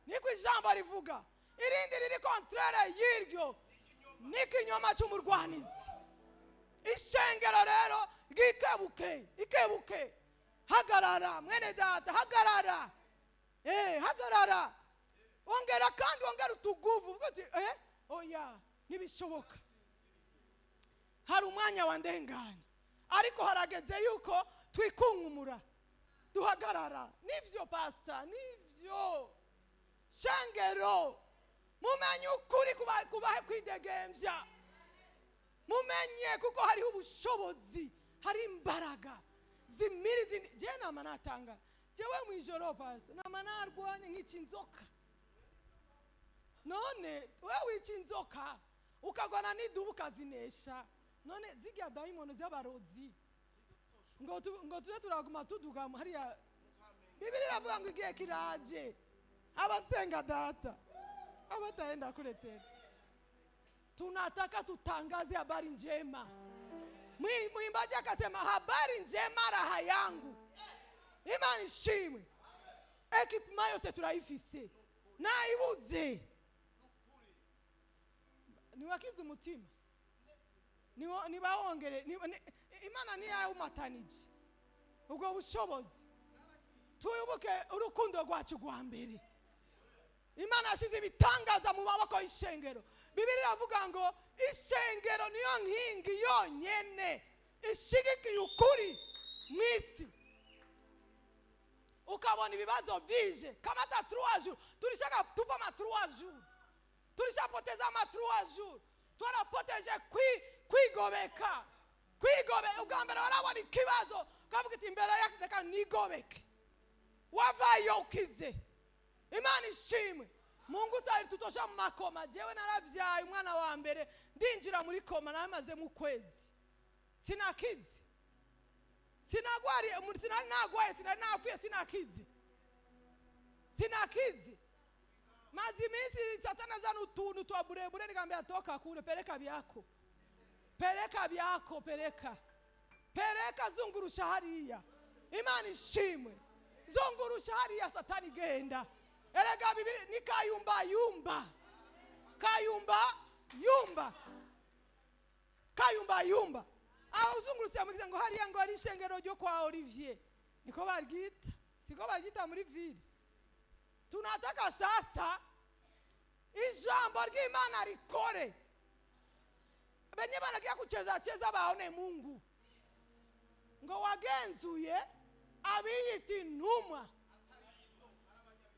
Niko ijambo rivuga. Irindi riri contraire y'iryo n'ikinyoma cy'umurwanizi. Ishengero rero ikebuke. Hagarara mwene data, hagarara. Hagarara. Ongera kandi ongera utuguvu. Uvuga ati oya nibishoboka. Hari umwanya wa ndengane, ariko harageze yuko twikungumura duhagarara. Nivyo pastor, nivyo shengero. Mumenye ukuri kubahe kwidegemvya. Mumenye kuko hariho ubushobozi, hari imbaraga zimiri je nama natanga. Jewe mwijoro pastor nama narwanye nk'icinzoka. None wewe icinzoka ukagwana n'idubu ukazinesha. None zigya daimono z'abarozi ngo tuze turaguma tuduga hariya. Bibiliya iravuga ngo igihe kiraje abasenga data abataenda kuletera. Tunataka tutangaze habari njema. Mwimbaji akasema habari njema raha yangu. Imana ishimwe. Ekipima yose turayifise nayibuze. Niwakize umutima, nibaongere. Imana niya umatanije ubwo bushobozi. Tuyoboke urukundo rwacu rwa mbere. Imana yashize ibitangaza mu maboko y'ishengero. Bibiliya avuga ngo ishengero niyo nkingi yonyene ishigikiye ukuri mwisi. Ukabona ibibazo bije kama ta 3 jours tulishaka tupa ma 3 jours, tulishapoteza ma 3 jours. Twarapoteje kwigobeka. Ugambere warabona ikibazo kavuga iti imbere yake reka nigobeke. Wavayo ukize. Imana ishimwe. Mungu sari tutosha mu makoma. Jewe naravyaye umwana wa mbere ndinjira muri koma namaze mu kwezi. Sinakizi. Sinagwari sinagwaye sinanafuye sinakizi. Mazi misi satana zana utuntu twa burebure nigambia toka kule peleka byako. Peleka zungurusha hariya. Imana ishimwe. Zungurusha hariya satani genda. Erega Bibiliya ni kayumba. Aho zungurutse amugize ngo hariya ngo ari ishengero ryo kwa Olivier. Niko bargita. Siko bagita muri ville. Tunataka sasa ijambo ry'Imana rikore. Benye banagiye kucheza baone Mungu. Ngo wagenzuye abiyita intumwa.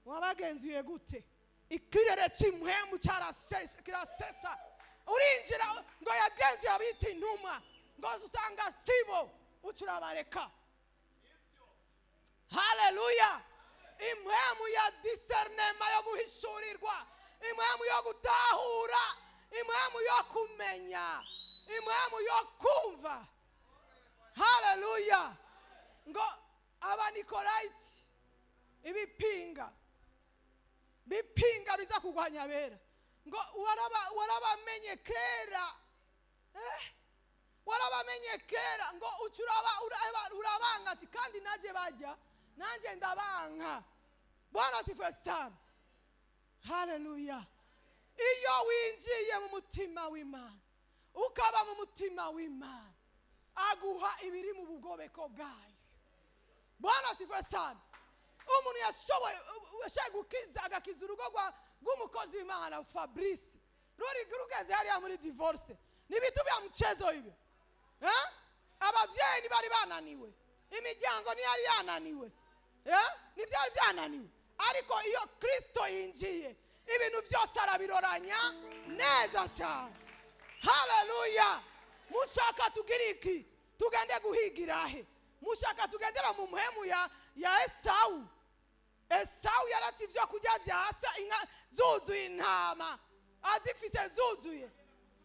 Wabagenzuye gute? Ikirere cy'impwemu kirasesa. Urinjira ngo yagenzuye abiyita intumwa. Ngo usanga sibo ucurabareka. Hallelujah. Impwemu ya discernema yo guhishurirwa. Impwemu yo gutahura. Impwemu yo kumenya. Impwemu yo kumva. Hallelujah. ngo abanikolayiti ibipinga biza kugwanya abera ngo warabamenye kera warabamenye kera ngo urabanga ati kandi naje bajya nanjye ndabanka. Bwana asifiwe sana. Haleluya. Iyo winjiye mu mutima w'Imana ukaba mu mutima w'Imana aguha ibiri mu bugobeko bwayo. Bwana asifiwe sana. Umuntu yashoboye gukiza agakiza urugo rw'umukozi w'Imana Fabrice rugeze hariya muri divorce. Ni bitu bya mchezo hivyo. Abavyeyi ntibari bananiwe, imiryango ntiyari yananiwe, ntibyari byananiwe, ariko iyo Kristo yinjiye ibintu byose arabiroranya neza cyane. Haleluya. Mushaka tugire iki? Tugende guhigira he? Mushaka tugendera mu muhemu ya Esau. Esau yarati ivyo kurya vyasa inka zuzuye intama azifite zuzuye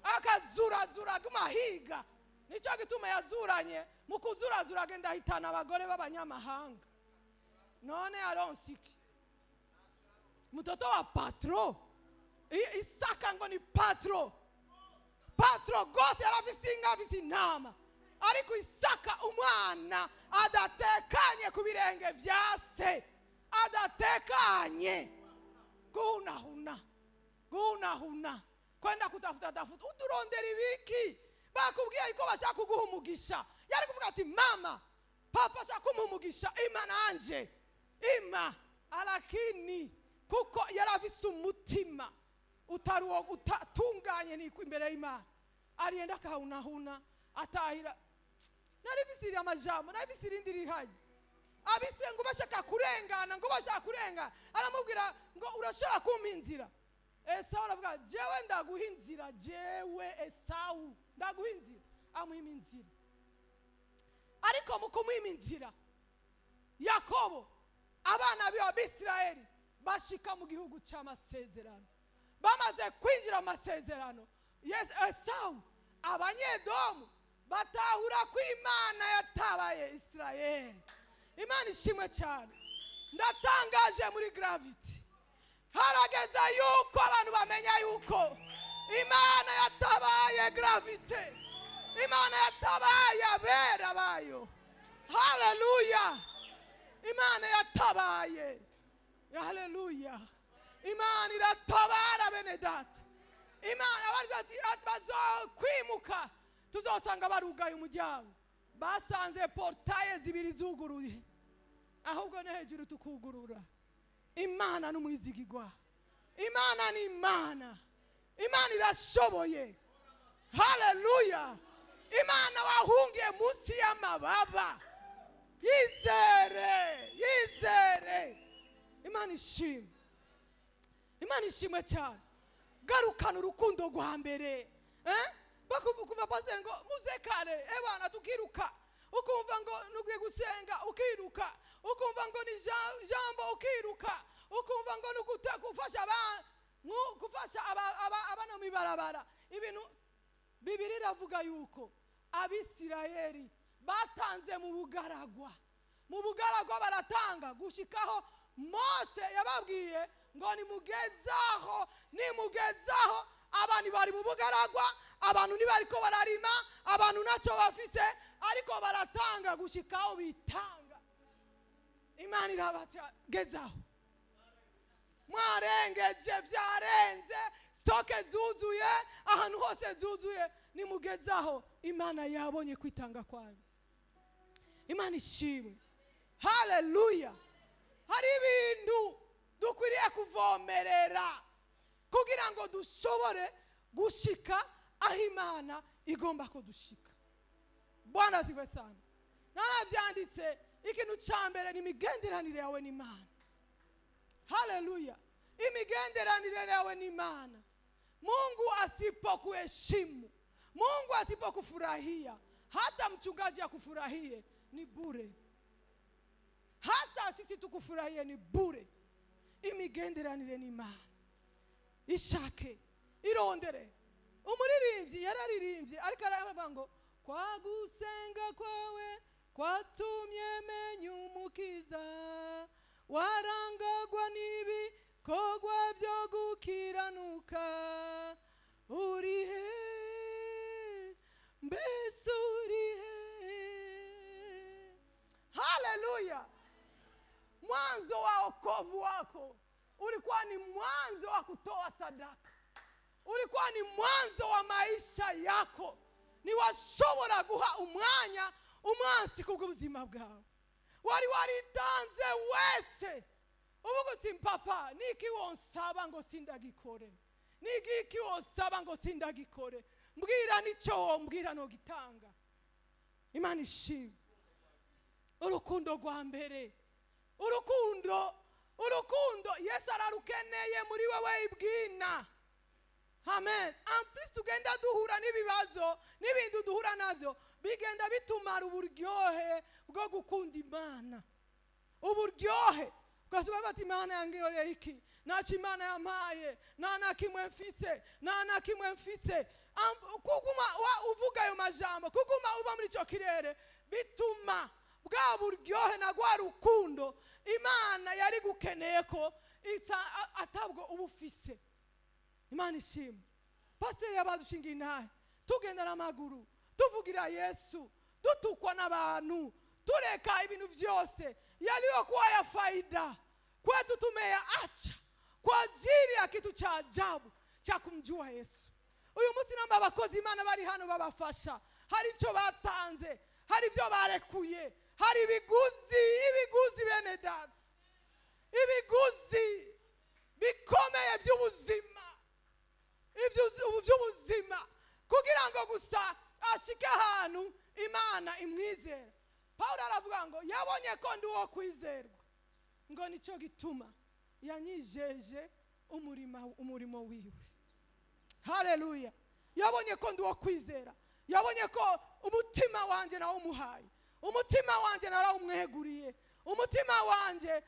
akazurazura gumahiga. Nico gituma yazuranye mu kuzurazura agenda hitana abagore b'abanyamahanga. None aronsiki mtoto wa patro Isaka ngo ni patro gose yarafise inka afise intama, ariko Isaka umwana adatekanye ku birenge vya se, adatekanye gunahuna kwenda kutafuta uturondera ibiki. Bakubwiye ko bashaka kuguha umugisha, yari kuvuga ati mama papa ashaka kumugisha Imana anje ima, alakini kuko yari afise umutima utatunganye ni imbere y'Imana, arienda kahunahuna atahira. Nari bisiri amajambo, nari bisiri ndiri hayi abise ngo bashaka kurengana, ngo bashaka kurengana, aramubwira ngo urashobora kumpinzira. Esau aravuga jewe ndaguhinzira, jewe Esau ndaguhinzira, amuhiminzira. Ariko mu kumuhiminzira Yakobo abana b'Abisirayeli bashika mu gihugu cy'amasezerano. Bamaze kwinjira amasezerano, Esau abanyedomu batahura ko Imana yatabaye Isirayeli. Imana ishimwe cyane. Ndatangaje muri Gravity harageza yuko abantu bamenya yuko Imana yatabaye Gravity, Imana yatabaye abera bayo. Haleluya. Imana yatabaye. Haleluya. Imana iratabara bene data. Imana abazati bazokwimuka tuzosanga barugaye umuryango, basanze portaye zibiri zuguruye, ahubwo no hejuru tukugurura. Imana n'umwizigirwa. Imana ni Imana. Imana irashoboye. Haleluya. Imana wahungiye munsi y'amababa. Yizere. Imana ishimwe. Imana ishimwe cyane. Garukana urukundo rwa mbere. Bakuvuga base ngo muzekare ebana tukiruka, ukumva ngo nugiye gusenga ukiruka, ukumva ngo ni jambo ukiruka, ukumva ngo nugufasha gufasha abana mibarabara. Ibintu Bibiri iravuga yuko Abisirayeli batanze mu bugaragwa baratanga gushikaho Mose yababwiye ngo nimugezaho abantu bari mu bugaragwa, abantu ntibariko bararima, abantu ntacyo bafise, ariko baratanga gushikaho bitanga. Imana irabagezaho. Mwarengeje vyarenze, stoke zuzuye, ahantu hose zuzuye, nimugezaho. Imana yabonye kwitanga kwanyu. Imana ishimwe. Haleluya. Hari ibintu dukwiriye kuvomerera kugira ngo dushobore gushika aho Imana igomba ko dushika. Bwana asifiwe sana. Naravyanditse ikintu cyambere ni migenderanire yawe n'Imana. Haleluya. Imigenderanire yawe n'Imana. Mungu asipokuheshimu, Mungu asipokufurahia, hata mchungaji akufurahie ni bure. Hata sisi tukufurahie ni bure. Imigenderanire n'Imana. Ishake, irondere. Umuririmbyi yararirimbye ariko aravuga ngo kwa gusenga kwawe kwatumye menya umukiza warangagwa n'ibikorwa byo gukiranuka urihe mbese urihe. Haleluya. Mwanzo wa wokovu wako ulikuwa ni mwanzo wa kutoa sadaka, ulikuwa ni mwanzo wa maisha yako. Ni washobora guha umwanya umwansi kubw'ubuzima bwawe. Wari waritanze wese uvuga uti papa niki wonsaba ngo sindagikore, niki wonsaba ngo sindagikore, mbwira nicyo mbwira no gitanga. Imana ishimwe. Urukundo rwa mbere, urukundo Yesu ararukeneye muri wewe ibwina. Amen. En plus tugenda duhura n'ibibazo n'ibindi duhura navyo bigenda bitumara uburyohe bwo gukunda Imana. Uburyohe ukasuka bati Imana yangireye iki, naci Imana yampaye, nana kimwe mfise kuguma uvuga ayo majambo, kuguma uba muri cyo kirere bituma bwa buryohe na gwa rukundo Imana yari gukeneye ko atabwo ubufise. Imana ishimwe. Pastor yabadushingiye intahe tugenda n'amaguru tuvugira Yesu, dutukwa n'abantu, tureka ibintu vyose yaliyokuwa ya faida kwetu tumeacha kwa ajili ya kitu cha ajabu cha kumjua Yesu. Uyu munsi namba abakozi Imana bari hano babafasha, hari icyo batanze, hari ibyo barekuye, hari ibiguzi bene data, ibiguzi bikomeye by'ubuzima, iby'ubuzima kugira ngo gusa ashike ahantu Imana imwizera. Paulo aravuga ngo yabonye ko ndi uwo kwizerwa, ngo nicyo gituma yanyijeje umurimo wiwe. Haleluya. Yabonye ko ndi uwo kwizera, yabonye ko umutima wanje nawo umuhaye, umutima wanje nawo umweguriye, umutima wanje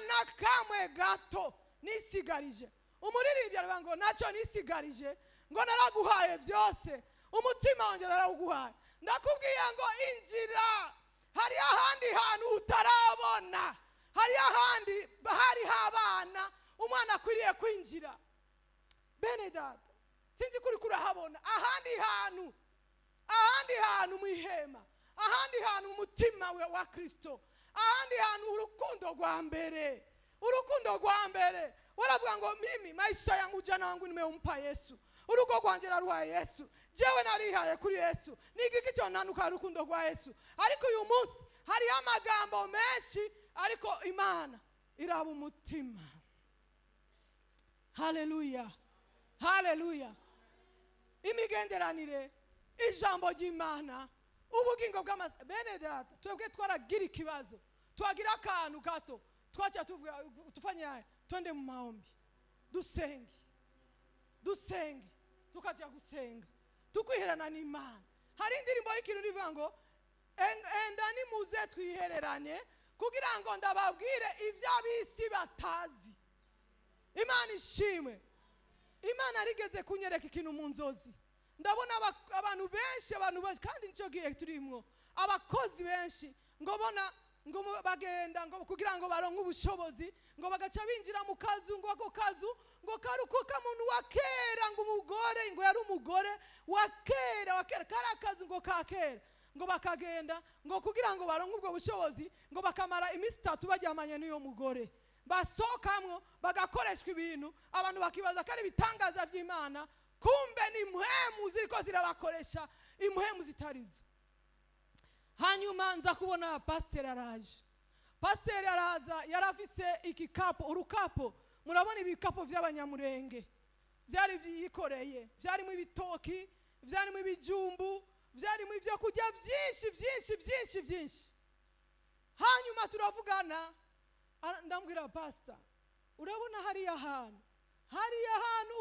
nakamwe gato nisigarije. Umuririmbyi aravuga ngo nacyo nisigarije, ngo naraguhaye byose, umutima wanje narawuguhaye. Ndakubwiye ngo injira, hari ahandi hantu utarabona, hari ahandi hari habana umwana akwiriye kwinjira. Bene data, sinzi kuri kurahabona ahandi hantu mu ihema, ahandi hantu umutima wa Kristo, ahandi hantu urukundo rwa mbere. Waravuga ngo mimi maisha yangu jana wangu nimeumpa Yesu, urugo rwanje naruhaye Yesu, jewe narihaye kuri Yesu, nigiki cyo nanuka urukundo rwa Yesu. Ariko uyu munsi hari amagambo menshi, ariko Imana iraba umutima. Haleluya. Haleluya. Imigenderanire, ijambo ry'Imana, ubugingo bw'amasa. Bene data, twebwe twaragira ikibazo, twagira akantu gato, twacha tufanya twende mu maombi, dusenge, tukaja gusenga, tukwiherana n'Imana. Hari indirimbo y'ikintu rivuga ngo enda nimuze twihererane kugira ngo ndababwire ivy'abisi batazi. Imana ishimwe. Imana arigeze kunyereka ikintu mu nzozi, ndabona abantu benshi kandi nicyo gihe turimwo, abakozi benshi ngo bagenda ngo kugira ngo baronke ubushobozi, ngo bagaca binjira mu kazu, ngo ako kazu ngo karukuka muntu wa kera, ngo umugore, ngo yari umugore wa kera kari akazu ngo ka kera, ngo bakagenda ngo kugira ngo baronke ubwo bushobozi, ngo bakamara iminsi 3 bajyamanye n'uyo mugore, basokamwo bagakoreshwa ibintu, abantu bakibaza ko ari bitangaza by'Imana, kumbe ni impwemu ziriko zirabakoresha, impwemu zitarizo. Hanyuma nza kubona pastor araje. Pastor araza yarafise ikikapo, urukapo. Murabona ibikapo by'abanyamurenge byari vyikoreye, byarimo ibitoki, byarimo ibijumbu, byarimo ibyo kujya byinshi. Hanyuma turavugana, ndambwira pastor, urabona hari ahantu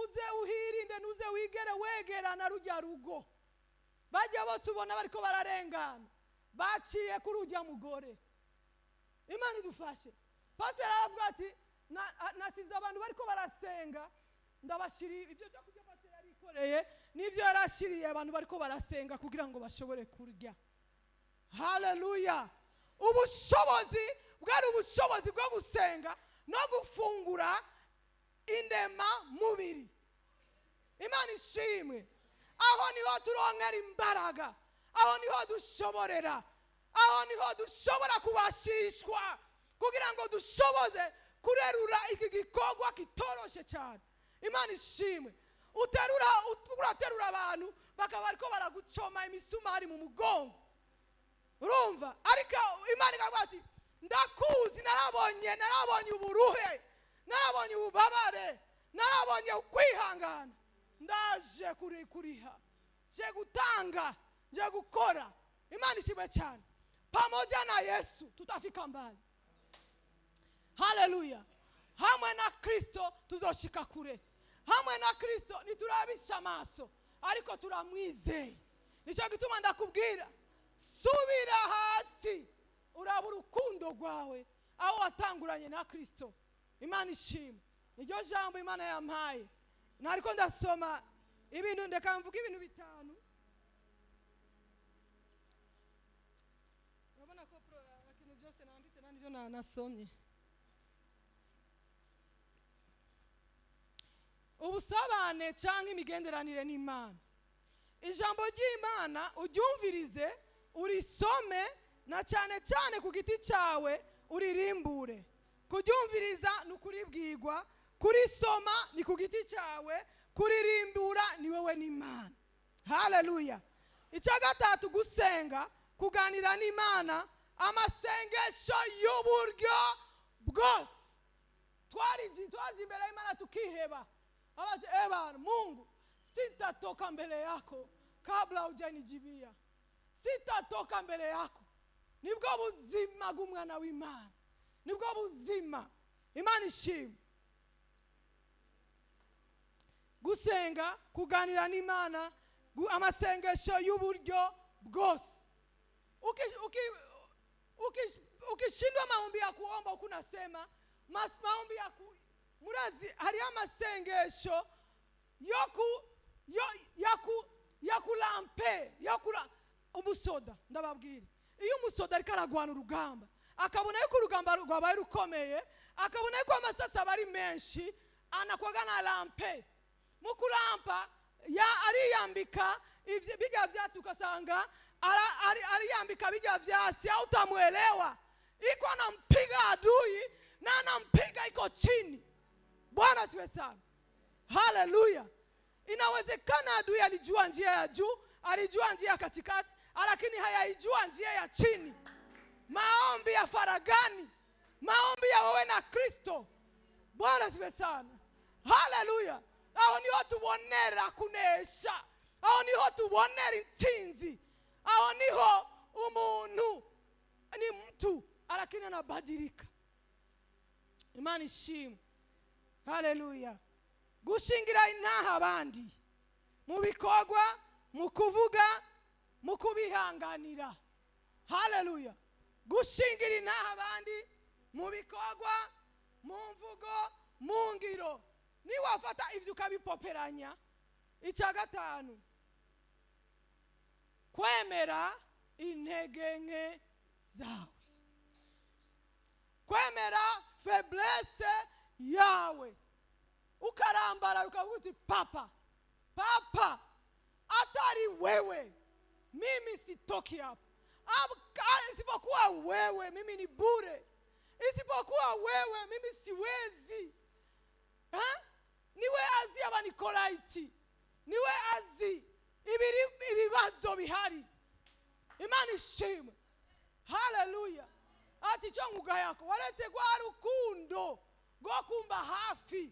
uze uhirinde, nuze wigere wegerana rujya rugo, bajya bose ubona bariko bararengana, baciye kuri ujya mugore. Imana idufashe. Pastor aravuga ati nasize abantu bariko barasenga, ndabashiri ibyo cyo kujya pastor yarikoreye n'ivyo yarashiriye abantu bariko barasenga kugira ngo bashobore kurya. Haleluya. Ubushobozi bwari ubushobozi bwo gusenga no gufungura indema mubiri. Imana ishimwe. Aho niho turonkera imbaraga, aho niho dushoborera, aho niho dushobora kubashishwa kugira ngo dushoboze kurerura iki gikorwa kitoroshe cyane. Imana ishimwe. Uraterura abantu bakaba ariko baragucoma imisumari mu mugongo, urumva? Ariko Imana ikavuga ati ndakuzi, narabonye uburuhe, narabonye ububabare, narabonye ukwihangana, ndaje kuriha, je gutanga, je gukora. Imana ishimwe cyane. Pamoja na Yesu tutafika mbali. Haleluya. Hamwe na Kristo tuzoshika kure. Hamwe na Kristo niturabisha amaso ariko turamwizeye. Nicyo gituma ndakubwira, subira hasi urabe urukundo rwawe aho watanguranye na Kristo. Imana ishimwe. Niryo jambo Imana yampaye. Nariko ndasoma ibintu, ndeka mvuga ibintu bitanu. Urabona ko ikintu byose nanditse nanjye nasomye. Ubusabane cyangwa imigenderanire n'Imana. Ijambo ry'Imana uryumvirize, urisome, na cyane cyane ku giti cyawe uririmbure. Kuryumviriza ni ukuribwirwa, kurisoma ni ku giti cyawe, kuririmbura ni wowe n'Imana. Haleluya. Icya gatatu, gusenga, kuganira n'Imana, amasengesho y'uburyo bwose. Twari imbere y'Imana tukiheba. Abati Bana, Mungu, sitatoka mbele yako kabla hujanijibia. Sitatoka mbele yako. Nibwo buzima bw'umwana w'Imana. Nibwo buzima. Imana ishimwe. Gusenga, kuganira n'Imana, amasengesho y'uburyo bwose. Ukishindwa maombi ya kuomba ukunasema, maombi ya murazi hari amasengesho yakulampe umusoda. Ndababwira, iyo umusoda ariko aragwana urugamba akabona yuko urugamba rwabaye rukomeye, akabona yuko amasasa bari menshi, anakwaga na lampe. Mu kulampa ariyambika bijya vyatsi, ukasanga ariyambika bijya vyatsi, au utamuelewa iko anampiga adui na anampiga iko chini. Bwana siwe sana. Haleluya. Inawezekana adui alijua njia ya juu, alijua njia ya katikati, lakini hayaijua njia ya chini. Maombi ya faragani, maombi ya wewe na Kristo. Bwana siwe sana. Haleluya. Aho niho tubonera kunesha, aho niho tubonera intsinzi, aho niho umuntu ni mtu lakini anabadilika. Imana ishimwe. Haleluya. Gushingira intaha abandi mu bikorwa, mu kuvuga, mu kubihanganira. Haleluya. Gushingira intaha abandi mu bikorwa, mu mvugo, mu ngiro. Ni wafata ivyo ukabipoperanya. Icya gatanu, kwemera intege nke zawe. Kwemera faiblesse yawe. Ukarambara ukavuga uti papa, atari wewe mimi sitoki hapa. Isipokuwa wewe mimi ni bure. Isipokuwa wewe mimi siwezi. Niwe azi abanikolaiti, niwe azi ibibazo bihari. Imana ishimwe. Haleluya. Ati chonguga yako waletse kwa rukundo rwo kumba hafi,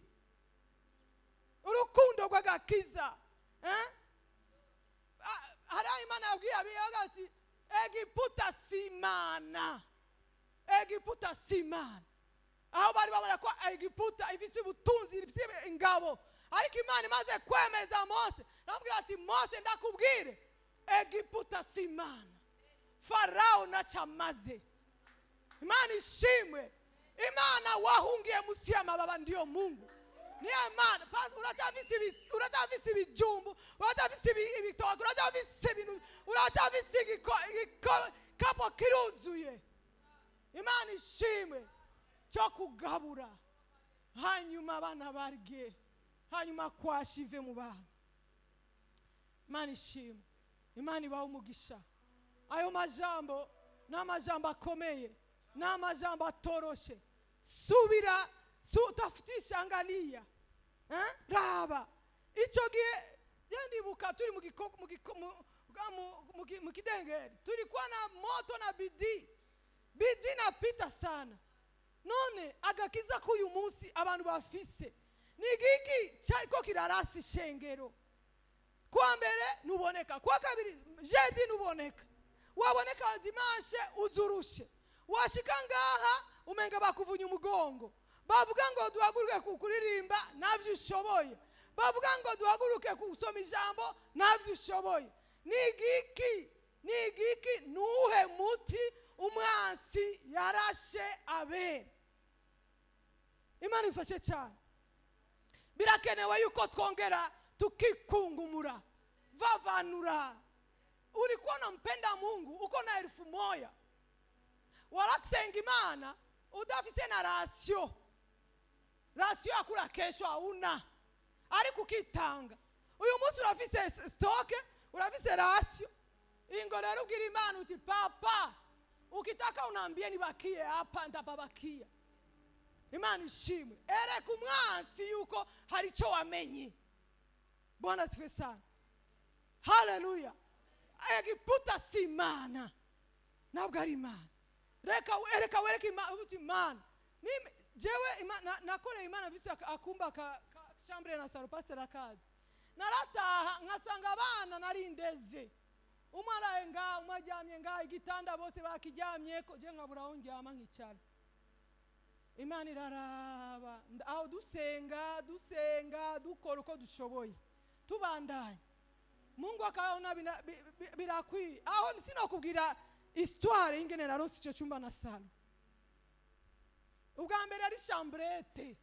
urukundo rw'agakiza. Hari Imana yabwiye ati Egiputa simana, Egiputa simana. Aho bari babona ko Egiputa ifise ubutunzi, ifise ingabo, ariko Imana imaze kwemeza Mose, namubwira ati Mose ndakubwire Egiputa simana, Farao nachamaze. Imana ishimwe. Imana wahungiye musi y'amababa ndiyo Mungu. Ni Imana. Uracafise ibijumbu, uracafise ibitoki, uracafise ibintu, uracafise igikapu kiruzuye. Imana ishimwe cyo kugabura, hanyuma abana barye, hanyuma kwashive mu bana. Imana ishimwe, Imana ibaha umugisha. Ayo majambo n'amajambo akomeye, n'amajambo atoroshe. Subira, utafutisha, angalia, raba. Ico gihe ndibuka turi mu kidengeri, tulikuwa na moto na bidii napita sana. None agakiza k'uyu munsi abantu bafise ni giki cyariko kirarasi shengero. Kwa mbere nuboneka, kwa kabiri jeudi nuboneka, waboneka dimanche uzurushe, washika ngaha umenga bakuvunya umugongo, bavuga ngo duhaguruke kukuririmba navyo ushoboye, bavuga ngo duhaguruke kusoma ijambo navyo ushoboye. Ni giki nuhe muti umwansi yarashe abera. Imana ifashe cyane. Birakenewe yuko twongera tukikungumura, vavanura. Ulikuwa unampenda Mungu, uko na 1000, warakusenga Imana udafise na rasio akula kesho hauna, ariko ukitanga. Uyu munsi urafise stoke, urafise rasio. Ingo rero ugira Imana uti papa, ukitaka unaambia nibakie hapa, ndababakia. Imana ishimwe. Ere kumwansi yuko haricho wamenye. Bwana asifiwe sana. Haleluya. Egiputa si Imana, ntabwo ari Imana. Reka wereke Imana. Jewe nakore Imana vise akumba ka chambre na salo pastor akazi. Narataha nkasanga abana narindeze. Umara nga umajyamye nga igitanda bose bakijyamye ko je nkabura aho njyama nkicara. Imana iraraba, aho dusenga dukora uko dushoboye, tubandanye. Mungu akaona birakwi. Aho sinakubwira histoire ingene naronse icyo cyumba na salo. Ubwa mbere ari chambrette.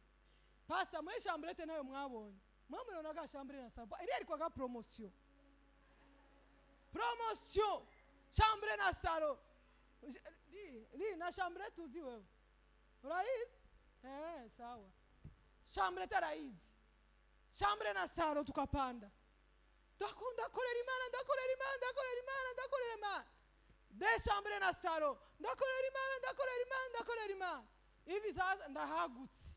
Pastor mwe chambrette nayo mwabonye. Mwamuronaga chambrette na salo. Iri ariko ga promotion. Chambre na salo. Na chambrette uzi wewe. Uraizi? Sawa. Chambrette raizi. Chambre na salo tukapanda. Ndakorera Imana. De chambre na salo. Ndakorera Imana. Hivi sasa ndahagutse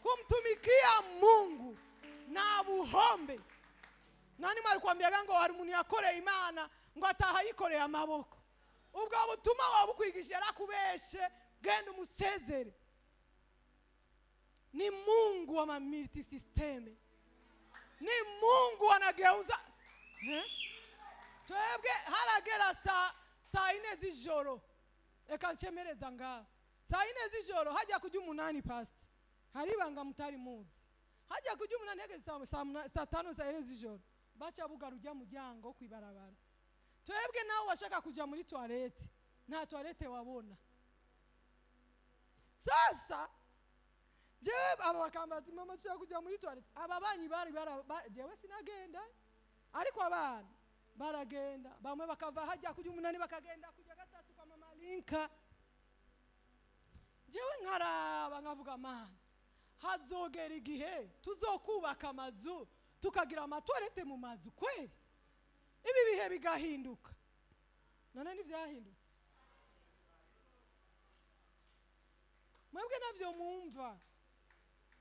kumtumikia Mungu na buhombe. Nani mwalikwambiaga ngo hari umuntu yakoreye Imana ngo atahayikoreye amaboko? Ubwo butuma wabukwigisha rakubeshe, genda umusezere. Ni Mungu wa multi system. Ni Mungu anageuza. Twebwe haragera saa 4 z'ijoro. Eka nchemereza ngaho. Saa 4 z'ijoro hajya kujya 8 past. Haribanga mutari muzi. Hajya kujya 8 hageze saa 5 saa 4 z'ijoro. Bacha bugarujya mujyango kwibarabara. Twebwe nawe washaka kuja muri toilette, nta toilette wabona. Sasa jewe aba bakamba ati mama tushaka kuja muri toilette. Aba banyi bari jewe sinagenda. Ariko abana baragenda, bamwe bakava hajya kujya 8 bakagenda kujya 3 kwa mama Linka. Jewe nkaraba nkavuga Mana, hazogera igihe tuzokubaka amazu tukagira amatoilette mu mazu kweli? Ibi bihe bigahinduka. None n'ivyahindutse. Mwebwe navyo mumva.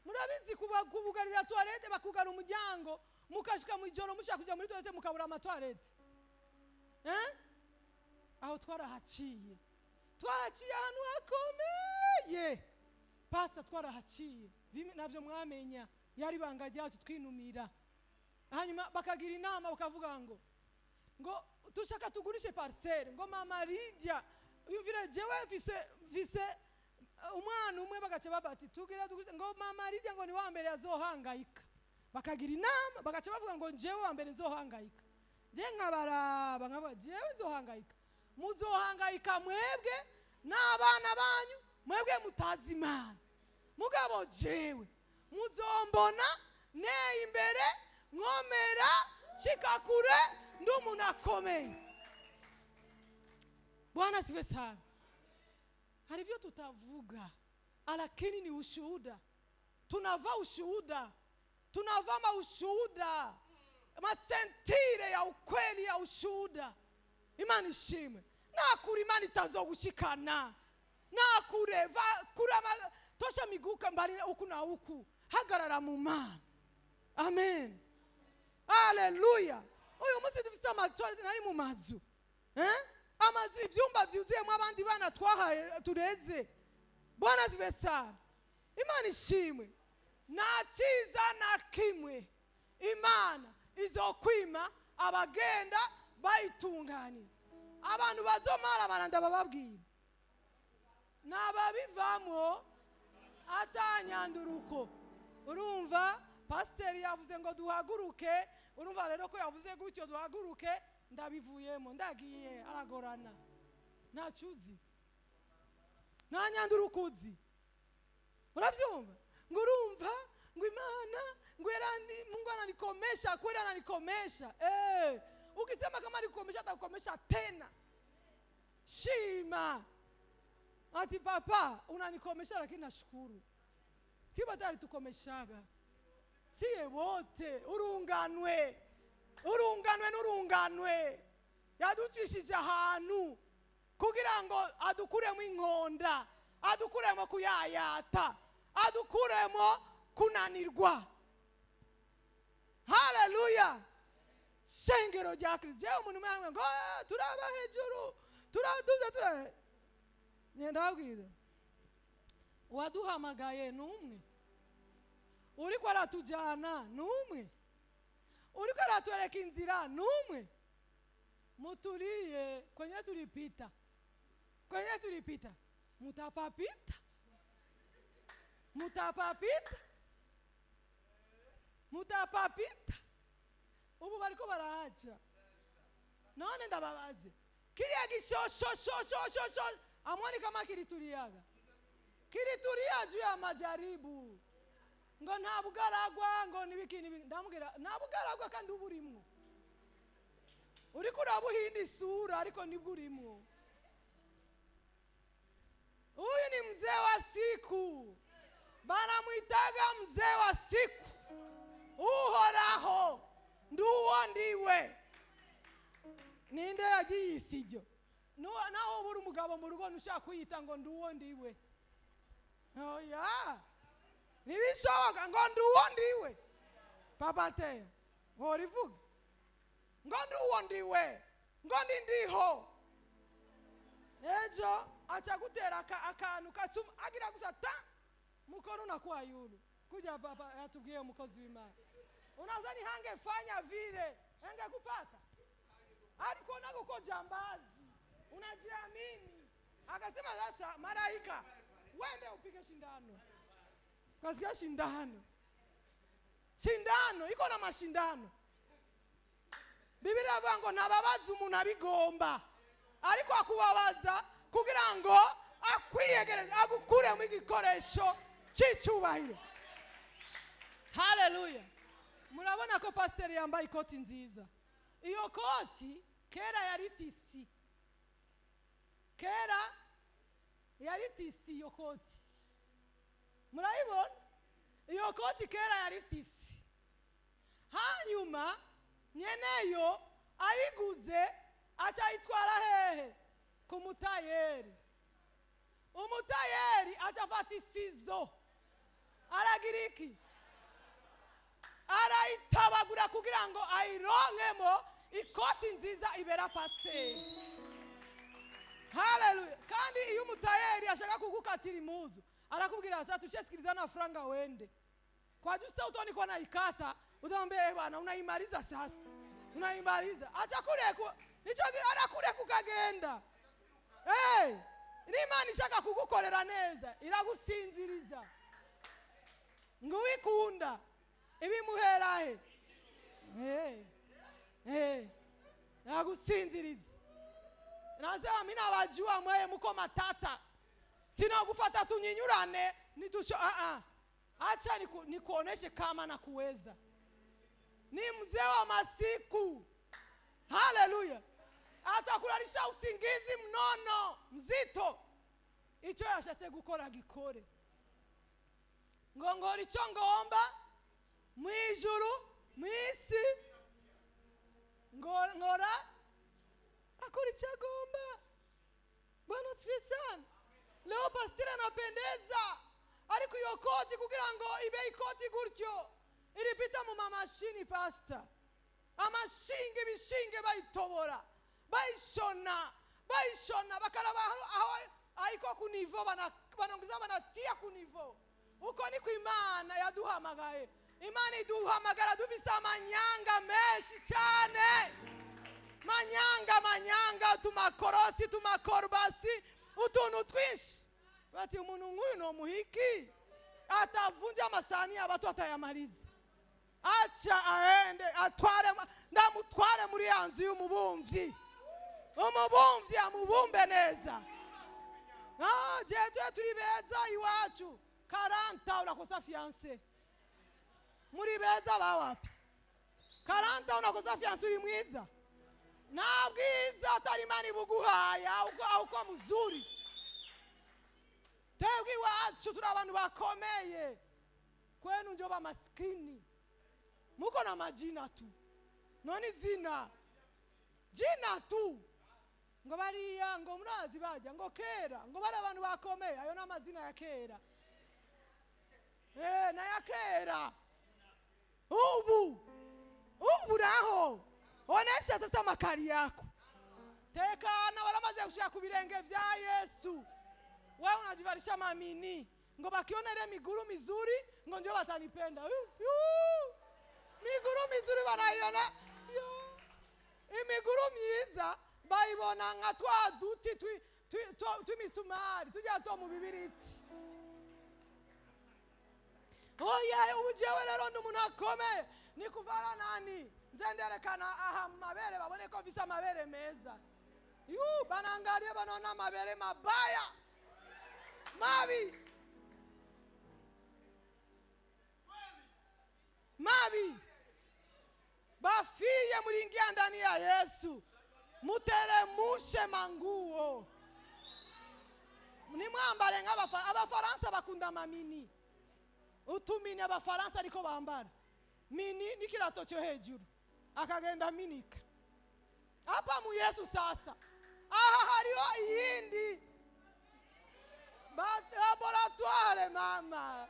Murabizi kubugarira toilette bakugara umuryango, mukashika mu ijoro mushaka kuja muri toilette mukabura amatoilette. Aho twarahaciye. Twahaciye ahantu hakomeye. Pastor twarahaciye. Navyo mwamenya. Yari banga ryacu twinumira. Hanyuma bakagira inama bakavuga ngo tushaka tugurishe parcelle, ngo mama Lydia yumvire jewe vise umwana umwe bagace babati tugira ngo mama Lydia ngo ni wa mbere azohangayika. Bakagira inama bagace bavuga ngo jewe wa mbere nzohangayika. Je nkabaraba nkavuga jewe nzohangayika. Muzohangayika mwebwe n'abana banyu, mwebwe mutazi Imana. Mugabo jewe muzombona ne imbere nkomera shikakure ndumuntu akomeye. Bwana siwe sana. Harivyo tutavuga, lakini ni ushuhuda. Tunavaa ushuhuda. Tunavaa maushuhuda. Masentire ya ukweli ya ushuhuda. Imani ishimwe. Nakuri imani itazogushikana. Nakure kurama tosha miguka mbali uku na uku. Hagarara mu Mana. Amen. Haleluya. Uyu munsi dufite amatora nari mu mazu. Amazu ivyumba vyuzuyemo abandi bana twahaye tureze. Bwana zive sana. Imana ishimwe. Nta cyiza na kimwe Imana izokwima abagenda bayitunganye. Abantu bazomara baranda bababwira. Nababivamo atanyanduruko. Urumva pasiteri yavuze ngo duhaguruke. Urumva rero ko yavuze gutyo duhaguruke, ndabivuyemo ndagiye aragorana. Ntacuzi. Nta nyandurukuzi. Uravyumva? Ngurumva ngo Imana ngo yarandi Mungu ananikomesha kweli ananikomesha. Ukisema kama alikomesha atakomesha tena. Shima. Ati papa unanikomesha lakini nashukuru. Tiba tari tukomeshaga. Siye wote urunganwe. Urunganwe n'urunganwe. Yaducishije ahantu kugira ngo adukuremo inkonda, adukuremo kuyayata, adukuremo kunanirwa. Haleluya. Shengero rya Kristo. Je umuntu mwana ngo turaba hejuru, turaduze Ndabwira. Waduhamagaye numwe. Uriko aratujana numwe. Uriko aratwereka inzira numwe. Mutulie kwenye tulipita. Kwenye tulipita. Mutapapita. Mutapapita. Mutapapita. Ubu bariko barahaja. None ndababaze. Kiriya gishosho amwani kama kilituriaga. Kilituria juu ya majaribu. Ngo nta bugaragwa ngo nibiki ndamubwira nta bugaragwa kandi uburimwo. Uriko urabuhinda isura ariko nibwo urimwo. Huyu ni mzee wa siku. Banamuitaga mzee wa siku. Uhoraho nduwo ndiwe. Ninde yagiye isijo? Naho buri umugabo mu rugo nushaka kuyita ngo nduwo ndiwe. Oya. Nibishoboka ngo nduwo ndiwe. Papa te. Ngorivuga. Ngo nduwo ndiwe. Ngo ndiho. Ejo acha gutera akantu kasuma agira gusata mukono unakuwa yulu. Kuja papa yatubwiye umukozi w'Imana. Unazani hangefanya vile, hangekupata. Alikuona uko jambazi. Unajiamini. Akasema sasa malaika, wende upige shindano. Kasikia shindano. Shindano, iko na mashindano. Biblia vango nababaza umuntu abigomba. Ariko akubabaza kugira ngo akwiyegereza agukure mu gikoresho cy'icubahiro. Haleluya. Murabona ko pastor yambaye ikoti nziza. Iyo koti kera yari tisi. Kera yari tisi iyo koti. Murayibona? Iyo koti kera yari tisi. Hanyuma nyeneyo ayiguze acayitwara hehe? Ku mutayeri. Umutayeri acafata isizo. Aragiriki. Araitabagura kugira ngo ayironkemo ikoti nziza ibera pasiteri. Haleluya. Kandi iyo umutayeri ashaka kugukatira impuzu arakubwira asa tuchesikiliza na franga wende. Kwa justa utoni kwa naikata utamwambia bwana unaimaliza sasa. Unaimaliza. Acha kureko. Nicho arakure kukagenda. N'Imana ishaka kugukorera neza iragusinziriza. Nguwikunda ibimuherahe. Iragusinziriza. Nasema mimi nawajua mwe mko matata. Sina kufuata tunyinyurane nitusho acha nikuoneshe kama na kuweza. Ni mzee wa masiku. Haleluya. atakulalisha usingizi mnono mzito. Icyo yashatse gukora gikore. Ngongora icyo ngomba mu ijuru mu isi, ngora akora icyo agomba. Bwana asifiwe sana. Leo pastor anapendeza, ariko iyo koti kugira ngo ibe ikoti gutyo iripita mu mamashini pastor. Amashinge bishinge bayitobora, bayishona bakaraba aho ayiko ku niveau banongeza banatia ku niveau. Uko niko Imana yaduhamagaye. Imana iduhamagara dufise amanyanga menshi cyane. Manyanga tumakorosi tumakorbasi utuntu twinshi. Bati umuntu nk'uyu no muhiki atavunja amasani y'abato atayamariza. Acha aende ndamutware muri yanzu y'umubumvyi. Umubumvyi amubumbe neza. Je turi beza iwacu 40 unakosa fiancé. Muri beza bawapi? 40 unakosa fiancé uri mwiza. Na bwiza atari mani buguhaya uko muzuri. Twebwe iwacu turi abantu bakomeye. Kwenu njo ba maskini. Muko na majina tu. Noni zina. Jina tu. Ngo bariya ngo murazi bajya ngo kera ngo bari abantu bakomeye ayo n'amazina ya kera. Na ya kera. Ubu naho onesha sasa makari yako. Tekana walamaze kushika ku birenge vya Yesu. Wewe unajivarisha mamini ngo bakiona ile miguru mizuri ngo ndio watanipenda. Miguru mizuri banaiona. Imiguru myiza bayibona nka twa duti twimisumari tujya to mu bibiriti. Oya ujewe rero n'umuntu akomeye ni kuvara nani nzenderekana aha mabere babone ko visa mabere meza. Banangalie banona mabere mabaya mabi bafiye muringia ndani ya Yesu. Muteremushe manguo. Ni mwambare nk'abafaransa bakunda mamini. Utumini abafaransa ariko bambara. Mini ni kirato cyo hejuru. Akagenda minika. Hapa mu Yesu sasa. Aha hariho iyindi. Laboratoire mama.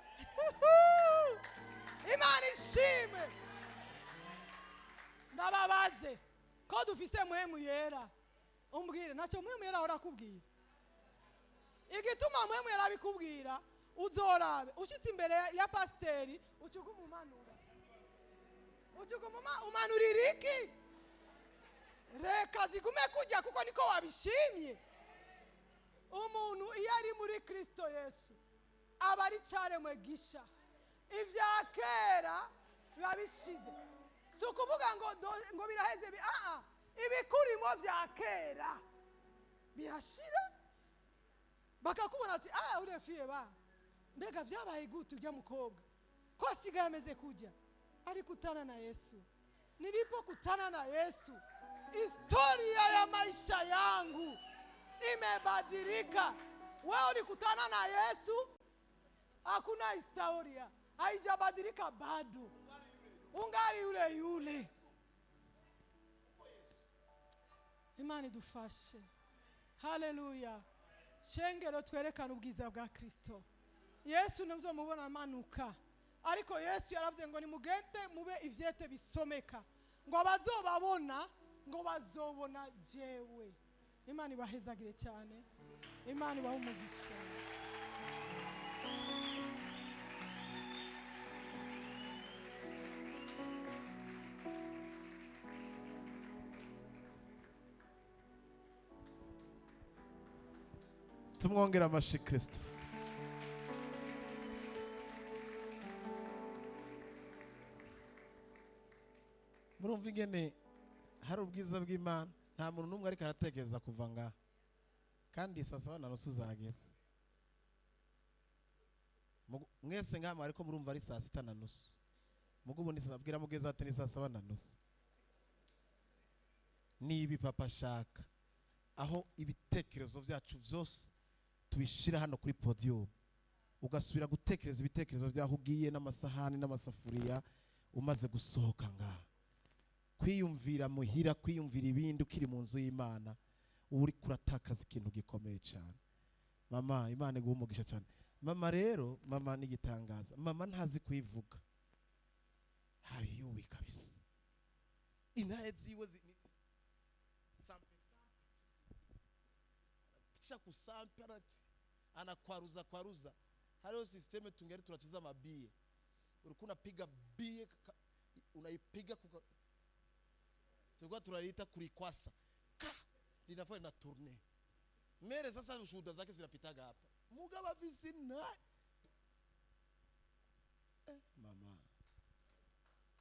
Imana ishime. Ndababaze. Ko dufise muhemu yera. Umbwire naco muhemu yera orakubwira. Igituma muhemu yera bikubwira uzorabe ushitse imbere ya pasteri ucugumumanura. Umanuririki. Reka zigume kujya kuko niko wabishimye. Umuntu iyo ari muri Kristo Yesu aba ari cyaremwe gisha. Ivya kera babishize. Sukuvuga ngo biraheze ibikurimo vya kera birashira. Bakakubona ati urefiye ba. Mbega vyabaye gute ujya mukobwa ko asigaye ameze kujya. Ari kutana na Yesu. Nilipokutana na Yesu historia ya maisha yangu imebadilika. Wewe ulikutana na Yesu hakuna historia, haijabadilika bado. Ungali yule. Imani dufashe. Haleluya. Shengero twerekana ubwiza bwa Kristo. Yesu nabyo mubona manuka. Ariko Yesu yaravuze ngo nimugende mube ivyete bisomeka. Ngo abazobabona ngo bazobona jewe. Imani bahezagire cyane. Imani bahumugisha. Tumwongera amashi Kristo. Murumva ingene hari ubwiza bw'Imana. Nta muntu numwe ariko aratekereza kuva ngaha. Kandi sasa bana nusuzageze. Mwese ngama ariko murumva ari saa 6:30. Mugubu nisabwira mugeza ati ni saa 7:30. nibi papa ashaka aho ibitekerezo byacu byose tubishira hano kuri podium ugasubira gutekereza ibitekerezo byaho ugiye n'amasahani n'amasafuriya umaze gusohoka ngaha kwiyumvira muhira kwiyumvira ibindi ukiri mu nzu y'Imana uri kuratakaza ikintu gikomeye cyane. Mama Imana iguha umugisha cyane. Mama rero mama nigitangaza mama ntazi kwivuga hayuwi kabisa inaye ziwe kisha kusampa anakwaruza hariyo systeme tungeri turacheza mabie ulikuwa unapiga bie unaipiga tulikuwa tunaliita kulikwasa linafanya na tourner mere sasa ushuhuda zake zinapitaga hapa mugaba visina mama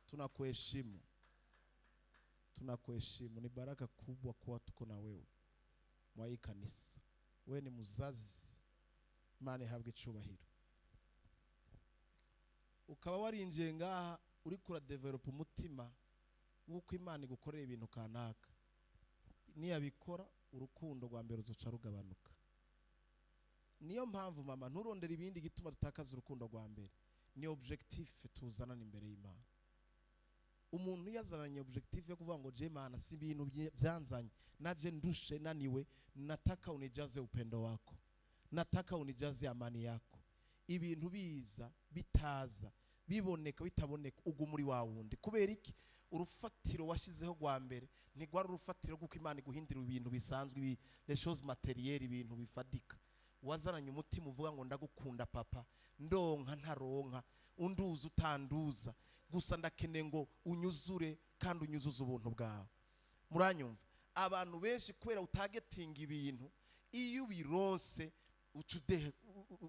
tunakuheshimu ni baraka kubwa kuwa tuko na wewe mwa hii kanisa. Wewe ni muzazi Imana ihabwe icubahiro. Ukaba warinjiye ngaha uri kura develop umutima wuko Imana igukorera ibintu kanaka niyabikora urukundo rwa mbere uzoca rugabanuka. Niyo mpamvu mama nturondera ibindi gituma tutakaza urukundo rwa mbere ni objectif tuzanana imbere y'Imana. Umuntu yazaranye objectif yo kuvuga ngo je Mana si ibintu byanzanye naje ndushe naniwe nataka unijaze upendo wako nataka unijaze amani yako ibintu biza bitaza biboneka bitaboneka ugu muri wa wundi kubera iki urufatiro washizeho rwa mbere ntigwara urufatiro kuko Imana iguhindira ibintu bisanzwe les choses matérielles ibintu bifadika wazaranye umutima uvuga ngo ndagukunda papa ndonka ntaronka unduza utanduza gusa ndakene ngo unyuzure kandi unyuzuze ubuntu bwawe. Muranyumva abantu benshi kwera utagetinga ibintu iyo bironse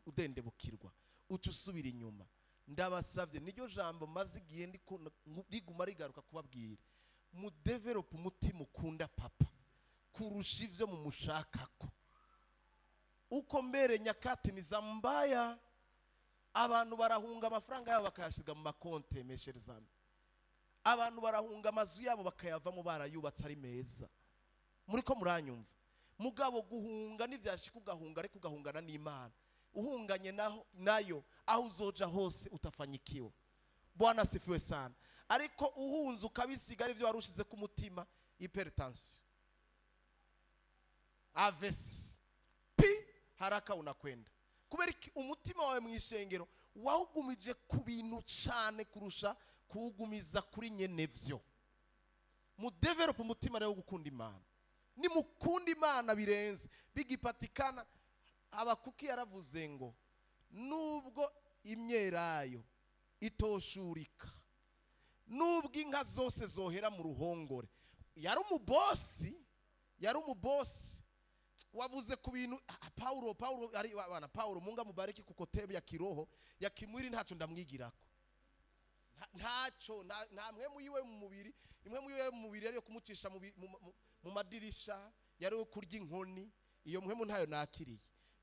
udendebukirwa ucusubira inyuma. Ndabasavye niryo jambo mazigiye ndiko riguma rigaruka kubabwira mu develop umutima ukunda papa kurusha ivyo mu mushakako uko mbere nyakati ni zambaya abantu barahunga amafaranga yabo bakayashiga mu makonte mesherizana abantu barahunga amazu yabo bakayavamo barayubatse ari meza. Muri ko muranyumva mugabo guhunga nivyashika ugahunga ariko ugahungana n'Imana uhunganye nayo aho uzoja hose utafanyikiwe. Bwana asifiwe sana. Ariko uhunze ukabisiga ari byo warushize ku mutima hypertension AVEC haraka unakwenda kubera umutima wawe mwishengero wahugumije ku bintu cyane kurusha kugumiza kuri nyenevyo. Mu develop umutima rero gukunda Imana ni mukunda Imana birenze bigipatikana. Abakuki yaravuze ngo nubwo imyerayo itoshurika nubwo inka zose zohera mu ruhongore yari umubosi wavuze ku bintu Paulo ari abana Paulo munga mubariki kuko tebe ya kiroho ya kimwiri ntaco ndamwigirako ntaco namwe muyiwe mu mubiri imwe muyiwe mu mubiri ari yo kumucisha mu madirisha yari yo kurya inkoni iyo muhemu ntayo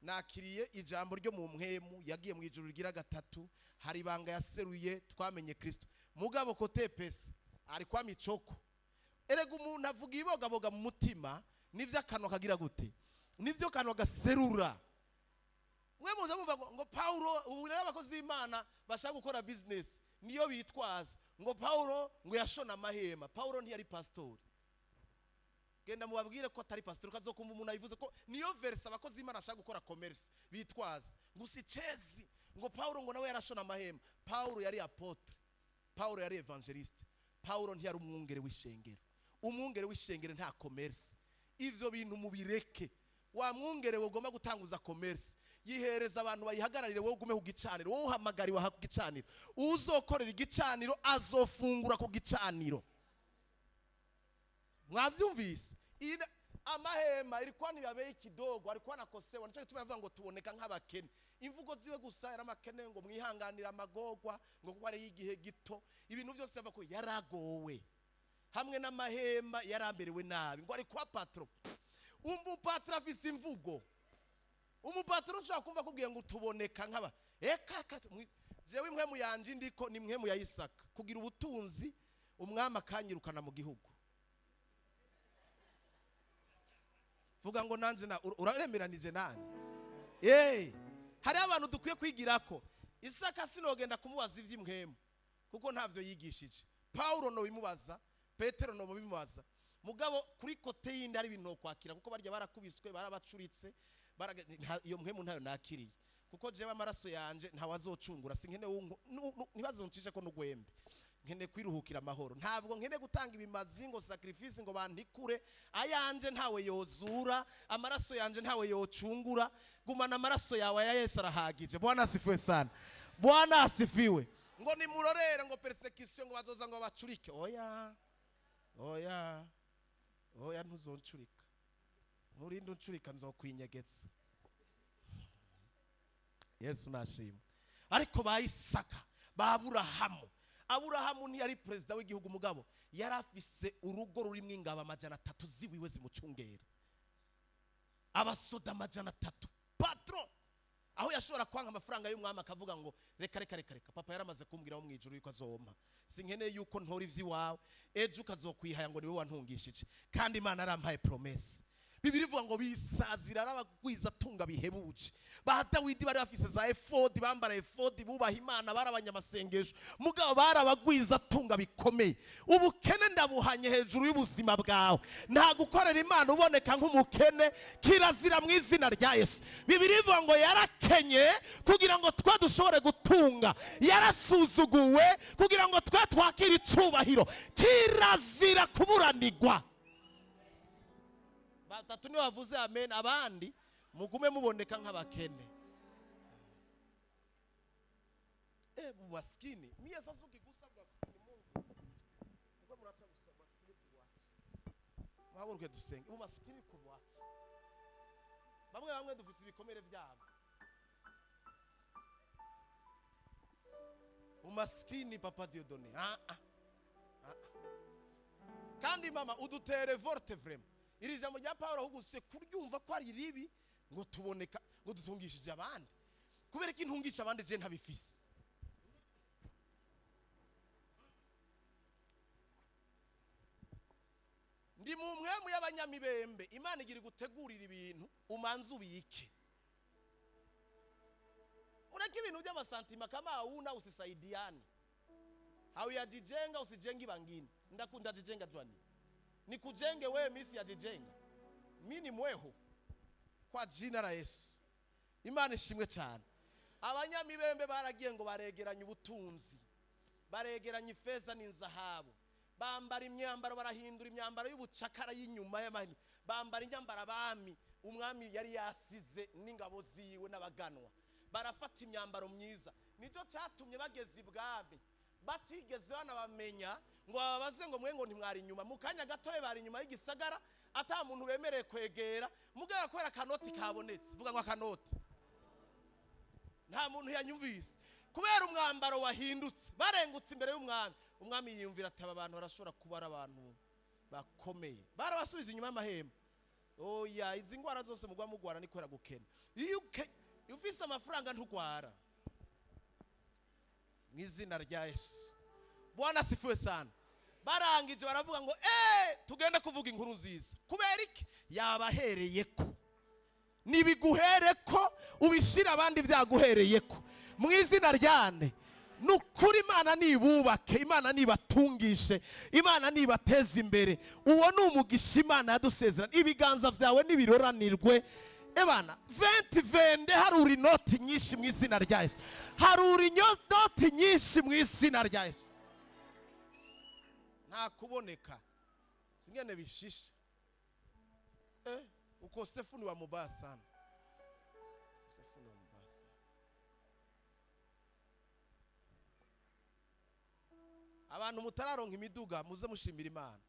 nakiriye ijambo ryo mu mpemu yagiye mu ijuru rigira gatatu hari banga yaseruye twamenye Kristo mugabo kote pese ari kwa micoko erega umuntu avuga ibogaboga mu mutima nivyo akano kagira gute nivyo kano gaserura. Mwe muza mumva ngo Paulo ubure abakozi b'Imana bashaka gukora business niyo bitwaza ngo Paulo ngo yashona amahema. Paulo ntiyari pastor. Genda mubabwire ko atari pastor kazokumva umuntu ayivuze ko niyo verse abakozi b'Imana ashaka gukora commerce bitwaza ngo si chezi ngo Paulo ngo nawe yarashona amahema. Paulo yari apotre, Paulo yari evangeliste, Paulo ntiyari umwungere w'ishengero. Umwungere w'ishengero nta commerce. Ivyo bintu mubireke. Wa mwungere wogomba gutanguza commerce yihereza abantu bayihagararire wowe ugume ku gicaniro wowe uhamagari wa ku gicaniro uzokorera igicaniro azofungura ku gicaniro. Mwavyumvise amahema ilikuwa ni yabe kidogo alikuwa nakosewa nico gituma yavuga ngo tuboneka nk'abakene. Imvugo ziwe gusa era makene ngo mwihanganira amagogwa ngo kuko ari igihe gito ibintu byose yava ko yaragowe hamwe n'amahema yaramberewe nabi ngo ari kwa patro. Umupatro afise imvugo umupatro ushaka kumva kubwiye ngo tuboneka nk'aba jewe impwemu yanje ndiko ni impwemu ya Isaka kugira ubutunzi umwami akanyirukana mu gihugu. vuga ngo nanje na uraremeranije nani. Hari abantu dukwiye kwigirako. Isaka sinogenda kumubaza ivy'imwemu kuko ntavyo yigishije. Paulo no bimubaza, Petero no bimubaza. Mugabo kuri kote yindi hari ibintu kwakira kuko barya barakubiswe barabacuritse iyo mwemu ntayo nakiriye kuko jewe amaraso yanje ntawazocungura sinkene ntibazoncishe ko nugwembe nkene kwiruhukira amahoro ntabwo nkene gutanga ibimazi ngo sacrifice ngo bantikure ayanje ntawe yozura amaraso yanje ntawe yocungura gumana amaraso yawe ya Yesu arahagije. Bwana asifiwe sana. Bwana asifiwe. Ngo nimurorere ngo persecution ngo bazoza ngo bacurike. Oya ntuzoncurika. Nturinde uncurika nzokwinyegetse. Yesu nashimwe. Ariko bayisaka baburahamu. Aburahamu ntiyari president w'igihugu mugabo yarafise urugo rurimwe ingabo 300 ziwiwe zimucungera. Abasoda 300 patron aho yashobora kwanga amafaranga y'umwami akavuga ngo reka papa yaramaze kumbwira wo mwijuru yuko azompa sinkeneye yuko ntori ivyiwawe ejo ukazokwihaya ngo niwe wantungishije kandi Imana arampaye promesse. Bibiri vuga ngo bisazira arabagwiza tunga bihebuje. Ba Dawidi bari bafise za efodi bambara efodi bubaha Imana barabanyamasengesho mugabo barabagwiza tunga bikomeye. Ubukene ndabuhanye hejuru y'ubuzima bwawe. Nta gukorera Imana uboneka nk'umukene kirazira mu izina rya Yesu. Bibiri vuga ngo yarakenye kugira ngo twa dushobore gutunga. Yarasuzuguwe kugira ngo twa twakira icubahiro. Kirazira kuburanirwa. Batatu ni wavuze amen abandi mugume muboneka nk'abakene. Maskini mie sasa ukigusa maskini Mungu ngo muracha gusa maskini tuwache mwaburuke dusenge maskini kuwache bamwe dufite ibikomere byabo umaskini papa Dieu donné kandi mama udutere vorte vraiment. Iri jambo rya Paulo ahuguse kuryumva ko ari ribi ngo tuboneka ngo dutungishije abandi kubera ko intungisha abandi je ntabifise. Ndi mu mwemu y'abanyamibembe Imana igira gutegurira ibintu umanzu ubike. Ureke ibintu by'amasantima kama una usisaidiane. Hauyajijenga usijengi bangine. Ndakunda jijenga jwani. Nikujenge wewe misi ya jijenga. Mini mweho kwa jina la Yesu. Imana ishimwe cyane. Abanyamibembe baragiye ngo baregeranye ubutunzi. Baregeranye ifeza n'inzahabu. Bambara imyambaro barahindura imyambaro y'ubucakara y'inyuma y'amahino. Bambara imyambaro abami umwami yari yasize n'ingabo ziwe n'abaganwa. Barafata imyambaro myiza. Nico cyatumye bageze ibwami. Batigeze banabamenya ngo babaze ngo mwe ngo ntimwari inyuma mu kanya gatoye bari inyuma y'igisagara ata muntu bemereye kwegera mugabo kwera kanoti kabonetse vuga ngo akanoti nta muntu yanyumvise kubera umwambaro wahindutse barengutse imbere y'umwami. Umwami yiyumvira ati aba bantu barashobora kuba ari abantu bakomeye barabasubiza inyuma y'amahema. Oya izi ngwara zose mugwa mugwara ni kwera gukena iyo ufise amafaranga ntugwara mwizina rya Yesu. Bwana asifiwe sana. Barangije baravuga ngo tugende kuvuga inkuru nziza kubera iki yabahereyeko nibiguhereko ubishira abandi byaguhereyeko mwizina ryane. Nukuri Imana nibubake Imana nibatungishe Imana nibateza imbere uwo ni umugisha Imana yadusezerana. Ibiganza vyawe nibiroranirwe ebana 20 haruri inoti nyinshi mu izina rya Yesu. Haruri inoti nyinshi mu izina rya Yesu. Nta kuboneka singene bishisha uko sefuni wa mubaya sana. Sefuni wa mubaya sana. Abantu mutararonka imiduga muze mushimira Imana.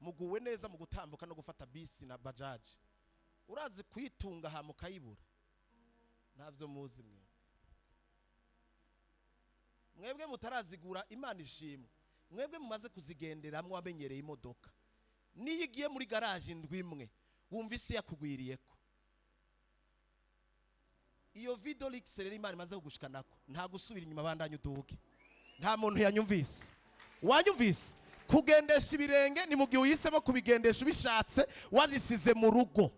Muguwe neza mu gutambuka no gufata bisi na bajaji. Urazi kwitunga ha mukayibura navyo muzi mwebwe mutarazigura Imana ishimwe. Mwebwe mumaze kuzigenderamwe amenyereye imodoka niyigiye muri garage ndwimwe wumva isi yakugwiriyeko iyo video lixere Imana imaze kugushikanako nta gusubira inyuma bandanye uduke. Nta muntu yanyumvise wanyumvise kugendesha ibirenge ni mugihe uyisemo kubigendesha ubishatse wazisize mu rugo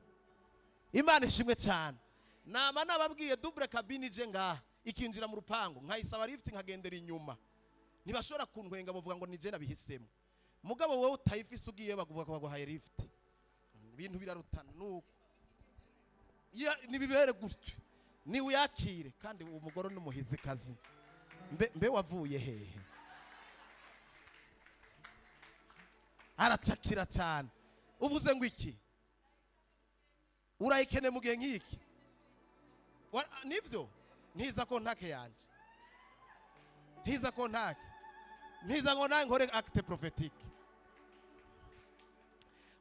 Imana ishimwe cyane. Nama nababwiye double cabine je ngaha ikinjira mu rupango nkayisaba lift nkagendera inyuma. Ntibashobora kuntwenga bavuga ngo nije nabihisemo. Mugabo wowe utayifise ugiye baguvuga ko baguhaye lift. Ibintu birarutana nuko. Nibibere gutyo. Ni uyakire kandi umugoro n'umuhizi kazi. Mbe wavuye hehe? Aracakira cyane. Uvuze ngo iki? Urayikene mu gihe nk'iki? Nivyo? Ntiza ko ntake yanje. Ntiza ko ntake. Ntiza ngo nkore acte prophétique.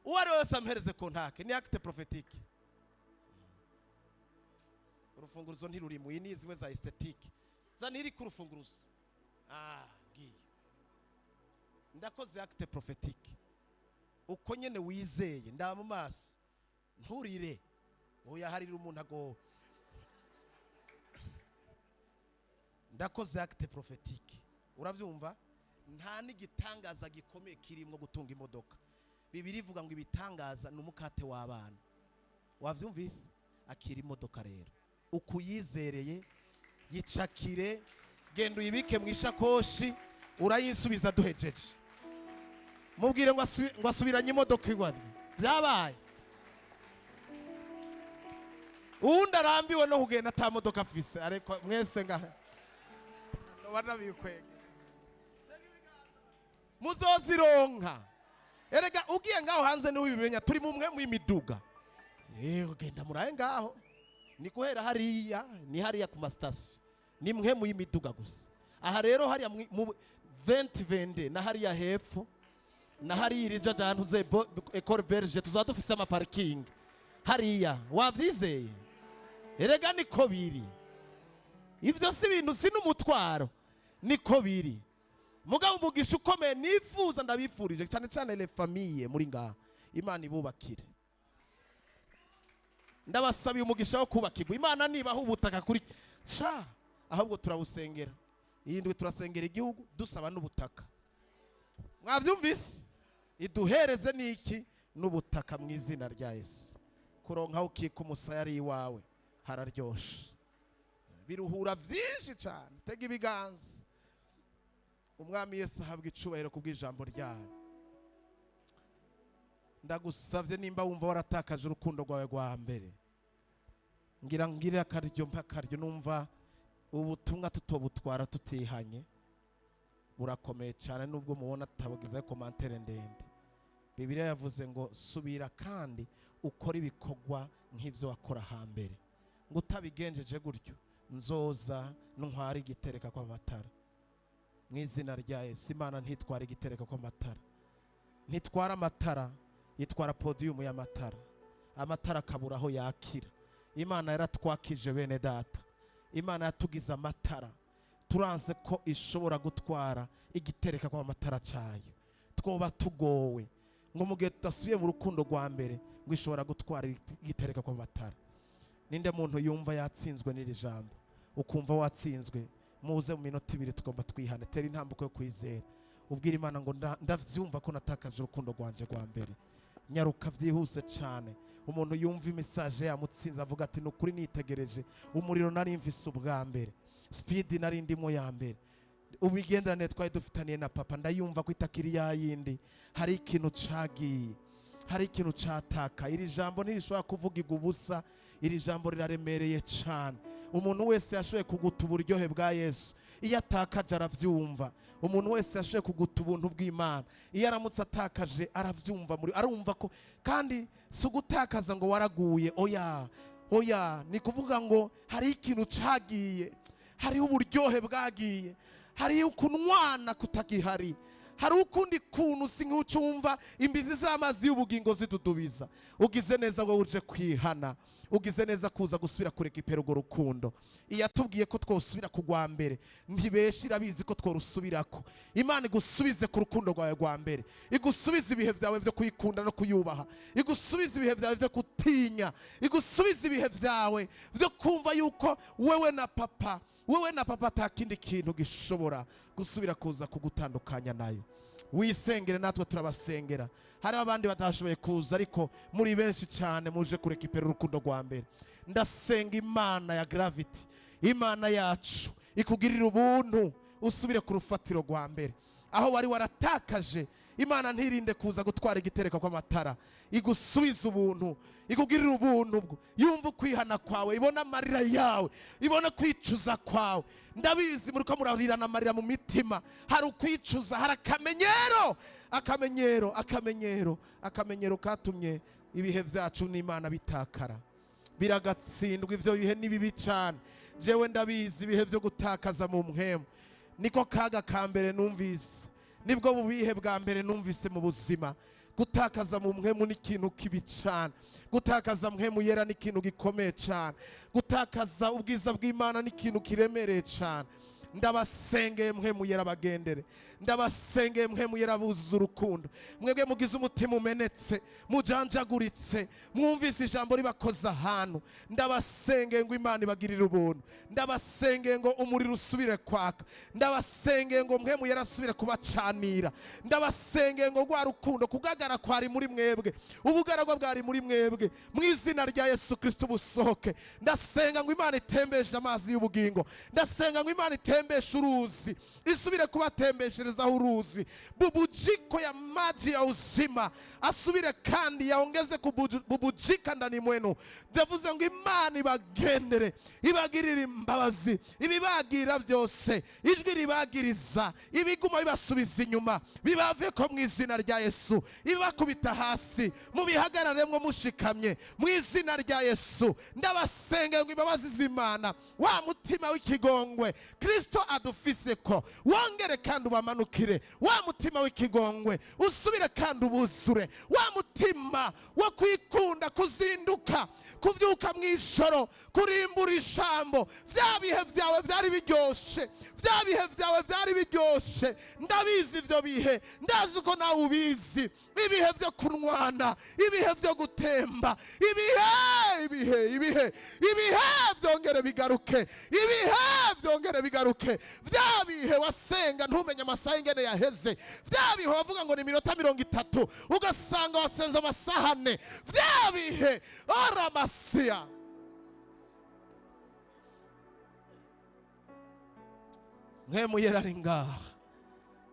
Uwari wese ampereze ko ntake ni acte prophétique. Urufunguruzo ntiruri mu ini zimwe za esthétique. Zaniri ku rufunguruzo. Ngiye. Ndakoze acte prophétique. Uko nyene wizeye ndaba mu maso. Nturire. Oya harira umuntu ago. Ndakoze acte prophétique. Uravyumva? Nta n'igitangaza gikomeye kirimo gutunga imodoka. Bibiri ivuga ngo ibitangaza n'umukate w'abana. Wavyumvise? Akira imodoka rero. Ukuyizereye yicakire genda uyibike mu ishakoshi urayisubiza duhejeje. Mubwire ngo asubiranye imodoka igwani. Byabaye. Uwundi arambiwe no kugenda ata modoka afise ariko mwese ngaha. Banabikwege. Muzozironka. Erega ugiye ngaho hanze ni ubimenya turi mu mwe mu imiduga. Ugenda muraye ngaho. Ni guhera hariya ni hariya ku mastation. Ni mwe mu imiduga gusa. Aha rero hariya mu 2020 na hariya hepfo na hariya irija jantu ze école belge tuzadufise ama parking. Hariya wavyizeye. Erega niko biri. Ivyo si ibintu si n'umutwaro. Niko biri. Mugabo umugisha ukomeye nifuza ndabifurije cyane cyane les familles muri ngaha. Imana ibubakire. Ndabasabiye umugisha wo kubakirwa. Imana nibaho ubutaka kuri sha ahubwo turabusengera. Iyindwe turasengera igihugu dusaba n'ubutaka. Mwavyumvise? Iduhereze niki n'ubutaka mu izina rya Yesu. Kuronka ukika umusaya iwawe hararyoshe. Biruhura vyinshi cyane. Tega ibiganza. Umwami Yesu ahabwa icubahiro kubw'ijambo ryayo. Ndagusavye nimba wumva waratakaje urukundo rwawe rwa mbere. Ngire akaryo mpakaryo numva ubutumwa tutobutwara tutihanye. Burakomeye cyane nubwo mubona tabugize commentaire ndende. Bibiliya yavuze ngo subira kandi ukora ibikogwa nk'ivyo wakora hambere. Ngo utabigenjeje gutyo nzoza ntwari igitereka kwa matara. Mwizina rya Yesu Imana ntitwara igitereka kwa matara. Ntitwara amatara yitwara podium y'amatara. Amatara kaburaho yakira. Imana yaratwakije bene data. Imana yatugize amatara. Turanze ko ishobora gutwara igitereka kwa matara cyayo. Twoba tugowe ngo mugihe tudasubiye mu rukundo rwa mbere ngo ishobora gutwara igitereka kwa matara. Ninde muntu yumva yatsinzwe n'iri jambo ukumva watsinzwe muze mu minota 2 tugomba twihane tera intambuko yo kwizera ubwira Imana ngo ndavyumva ko natakaje urukundo rwanje rwa mbere. Nyaruka vyihuse cyane. Umuntu yumva message yamutsinze avuga ati nukuri nitegereje umuriro nari mvise ubwa mbere. Speed nari ndimo ya mbere. Ubigenderanire twari dufitaniye na papa ndayumva ko itakiri yayindi. Hari ikintu cagiye. Hari ikintu cataka. Iri jambo ntirishobora kuvugirwa ubusa. Iri jambo riraremereye cyane. Umuntu wese yashoye kuguta uburyohe bwa Yesu iyo atakaje aravyumva. Umuntu wese yashoye kuguta ubuntu bw'Imana iyo aramutse atakaje aravyumva muri arumva ko kandi sugutakaza ngo waraguye. Oya ni kuvuga ngo hari ikintu cagiye. Hari uburyohe bwagiye. Hari ukunwana kutakihari. Hari ukundi kuntu sinkucumva imbizi z'amazi y'ubugingo zidudubiza. Ugize neza wowe uje kwihana. Ugize neza kuza gusubira kurekipera urwo rukundo. Iyatubwiye ko twosubira kugwa mbere ntibeshira bizi ko tworusubirako. Imana igusubize ku rukundo rwawe rwa mbere. Igusubize ibihe byawe byo kuyikunda no kuyubaha. Igusubize ibihe byawe byo kutinya. Igusubize ibihe byawe byo kumva yuko wewe na papa atakindi kintu gishobora gusubira kuza kugutandukanya nayo. wisengere natwe turabasengera. Hari abandi batashoboye kuza ariko muri benshi cyane muje kurekipera urukundo rwa mbere. Ndasenga Imana ya gravity, Imana yacu ikugirira ubuntu usubire ku rufatiro rwa mbere. Aho wari waratakaje, Imana ntirinde kuza gutwara igitereko kw'amatara, igusubiza ubuntu, ikugirira ubuntu, yumva kwihana kwawe, ibona amarira yawe, ibona kwicuza kwawe. Ndabizi muri ko murarirana amarira mu mitima, hari ukwicuza, hari akamenyero katumye ibihe vyacu n'Imana bitakara, biragatsindwa. Ivyo bihe ni bibi cyane. Jewe ndabizi ibihe vyo gutakaza mu mpwemu niko kaga ka mbere numvise, nibwo bubihe bwa mbere numvise mu buzima. Gutakaza mu mpwemu ni ikintu kibi cyane, gutakaza mpwemu yera ni ikintu gikomeye cyane, gutakaza ubwiza bw'Imana ni ikintu kiremereye cyane. Ndabasengeye mpwemu yera bagendere, ndabasengeye mpwemu yera buzuza urukundo. Mwebwe mugize umutima umenetse, mujanjaguritse, mwumvise ijambo ribakoza ahantu, ndabasengeye ngo Imana ibagirire ubuntu, ndabasengeye ngo umuriro usubire kwaka, ndabasengeye ngo mpwemu yera asubire kubacanira, ndabasengeye ngo rwa rukundo kugagara kwari muri mwebwe, ubugaragwa bwari muri mwebwe, mu izina rya Yesu Kristo busohoke. Ndasenga ngo Imana itembeshe amazi y'ubugingo, ndasenga ngo Imana itembeshe uruzi, isubire kubatembesherezaho uruzi, bubujiko ya maji ya uzima asubire kandi yaongeze kubujika ndani mwenu. Ndavuze ngo Imana ibagendere, ibagirire imbabazi, ibibagira byose, ijwi ribagiriza, ibiguma bibasubiza inyuma, bibave ko mu izina rya Yesu, ibakubita hasi, mubihagararemwe mushikamye mu izina rya Yesu. Ndabasenge ngo imbabazi z'Imana, wa mutima w'ikigongwe Kristo adufise ko wongere kandi ubamanukire, wa mutima w'ikigongwe usubire kandi ubuzure, wa mutima wo kwikunda, kuzinduka, kuvyuka mw'ijoro, kurimbura ijambo. Vya bihe vyawe vyari biryoshe, vya bihe vyawe vyari biryoshe, ndabizi ivyo bihe, ndazi ko nawe ubizi. Ibihe vyo kunwana, ibihe vyo gutemba, ibihe vyongere bigaruke, ibihe vyongere bigaruke. Vya bihe wasenga ntumenye amasaha ingene yaheze, vya bihe wavuga ngo ni minota 30 ugasanga wasenze amasaha 4, vya bihe oramasiya. Mpwemu yera ari ngaha,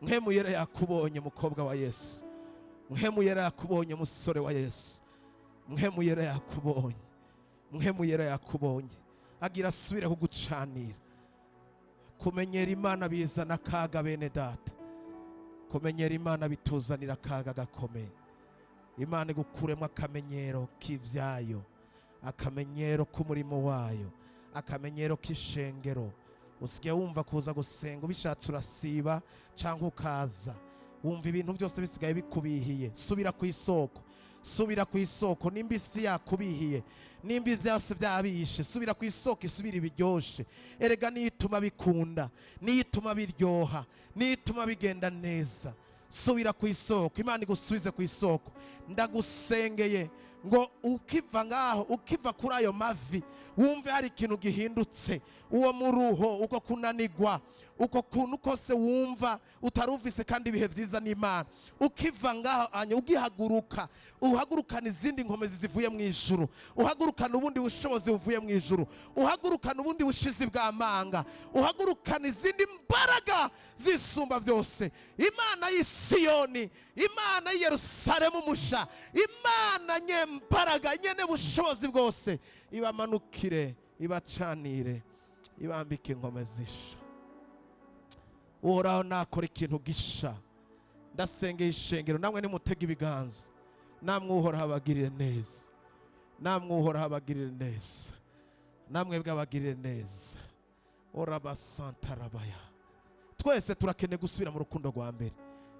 mpwemu yera yakubonye mukobwa wa Yesu, mpwemu yera yakubonye musore wa Yesu, mpwemu yera yakubonye, mpwemu yera yakubonye. Agira asubire kugucanira. Kumenyera Imana bizana akaga bene data, kumenyera Imana bituzanira akaga gakomeye. Imana igukuremo akamenyero k'ivyayo, akamenyero k'umurimo wayo, akamenyero k'ishengero. Usigaye wumva kuza gusenga ubishatse urasiba cyangwa ukaza wumva ibintu byose bisigaye bikubihiye. Subira ku isoko, subira ku isoko. Nimba isi yakubihiye, nimba ivyose vyabishe, subira ku isoko isubira ibiryoshe. Erega niyituma bikunda, niyituma biryoha, niyituma bigenda neza. Subira ku isoko, Imana igusubize ku isoko. Ndagusengeye ngo ukiva ngaho, ukiva kuri ayo mavi, wumve hari ikintu gihindutse. Uwo muruho, uko kunanigwa, uko kuntu kose wumva utaruvise kandi ibihe vyiza n'Imana, ukiva ngaho anya ugihaguruka, uhagurukana izindi nkomezi zivuye mu ijuru, uhagurukana ubundi bushobozi buvuye mu ijuru, uhagurukana ubundi bushizi bw'amanga, uhagurukana izindi mbaraga zisumba byose. Imana y'Isiyoni, Imana y'i Yerusalemu musha, Imana nyembaraga nyene bushobozi bwose, ibamanukire, ibacanire, ibambike inkomezisha. Uhoraho nakora ikintu gisha. Ndasengeye ishengero, namwe nimutega ibiganza, namwe Uhoraho abagirire neza, namwe Uhoraho abagirire neza, namwe bw'abagirire neza. Orabasantarabaya. Twese turakeneye gusubira mu rukundo rwa mbere.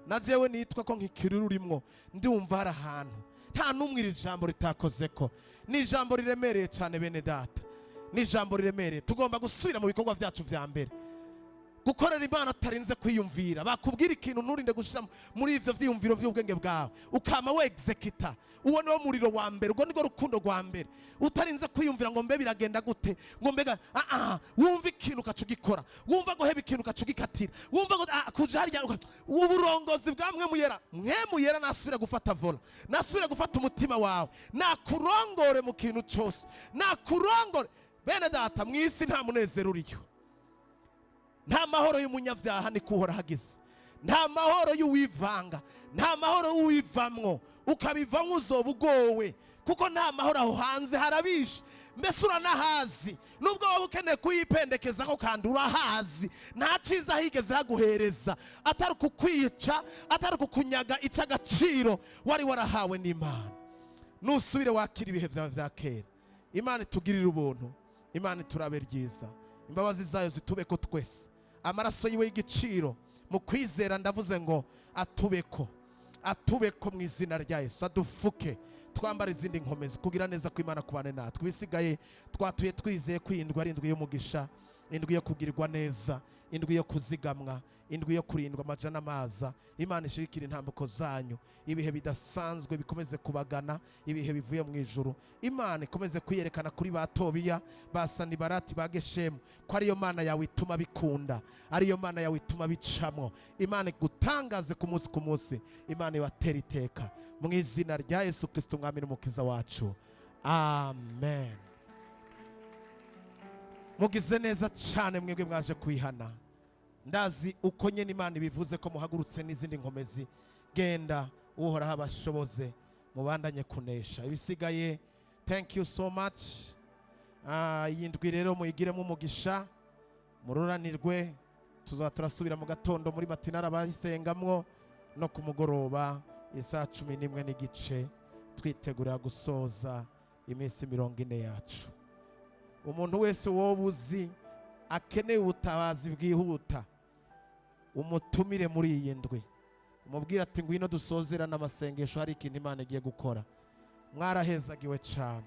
Na jewe nitwa ko nkikiri rurimwo, ndumva hari ahantu nta numwe iri jambo ritakoze ko. Ni ijambo riremereye cyane bene data, ni ijambo riremereye. Tugomba gusubira mu bikorwa byacu vya mbere, gukorera Imana atarinze kwiyumvira. Bakubwira ikintu nturinde gushira muri ivyo vyiyumviro by'ubwenge bwawe, ukama we executor. Uwo niwo muriro wa mbere, ubwo niko rukundo rwa mbere. Utarinze kwiyumvira ngo mbe biragenda gute, ngo mbega wumva ikintu ukacugikora, wumva guheba ikintu ukacugikatira, wumva ngo kuja harya uburongozi bwa mwe muyera nasubira gufata vola, nasubira gufata umutima wawe, nakurongore mu kintu cyose, nakurongore. Bene data, mwisi nta munezero uriyo, nta mahoro y'umunyavyaha ni kuhora hagize, nta mahoro y'uwivanga, nta mahoro y'uwivamwo, ukabivamwo uzoba ugowe, kuko nta mahoro aho hanze harabishe. Mbese uranahazi, nubwo waba ukeneye kuyipendekeza ko kandi urahazi, nta ciza higeze haguhereza atari kukwica, atari kukunyaga icagaciro wari warahawe n'Imana. Nusubire wakira ibihe vyawe vya kera. Imana itugirira ubuntu, Imana iturabe ryiza, imbabazi zayo zitubeko twese. Amaraso yiwe y'igiciro mu kwizera ndavuze ngo atubeko mu izina rya Yesu, adufuke twambara izindi nkomezi kugira neza ko Imana kubane natwe. Bisigaye twatuye twizeye kwindwa ari indwi y'umugisha, indwi yo kugirirwa neza, indwi yo kuzigamwa, indwi yo kurindwa amajana amaza. Imana ishirikira intambuko zanyu, ibihe bidasanzwe bikomeze kubagana, ibihe bivuye mu ijuru. Imana ikomeze kwiyerekana kuri ba Tobiya, ba Sanibarati, ba Geshemu, ko ariyo Mana yawe ituma bikunda, ariyo Mana yawe ituma bicamwo. Imana igutangaze ku munsi, Imana ibatera iteka mu izina rya Yesu Kristo umwami n'umukiza wacu, amen. Mugize neza cyane mwebwe mwaje kwihana. Ndazi uko nyene Imana ibivuze ko muhagurutse n'izindi nkomezi. Genda uhoraho abashoboze, mubandanye kunesha. Ibisigaye, thank you so much. Yindwi rero muyigiremo umugisha, mururanirwe. Tuzaba turasubira mu gatondo muri matinara bayisengamwo, no ku mugoroba isaha 11 n'igice twitegurira gusoza iminsi 40 yacu. Umuntu wese wobuzi akeneye ubutabazi bwihuta, umutumire muri iyi ndwi, umubwira ati ngwino dusozera n'amasengesho, hari ikintu Imana igiye gukora. Mwarahezagiwe cyane.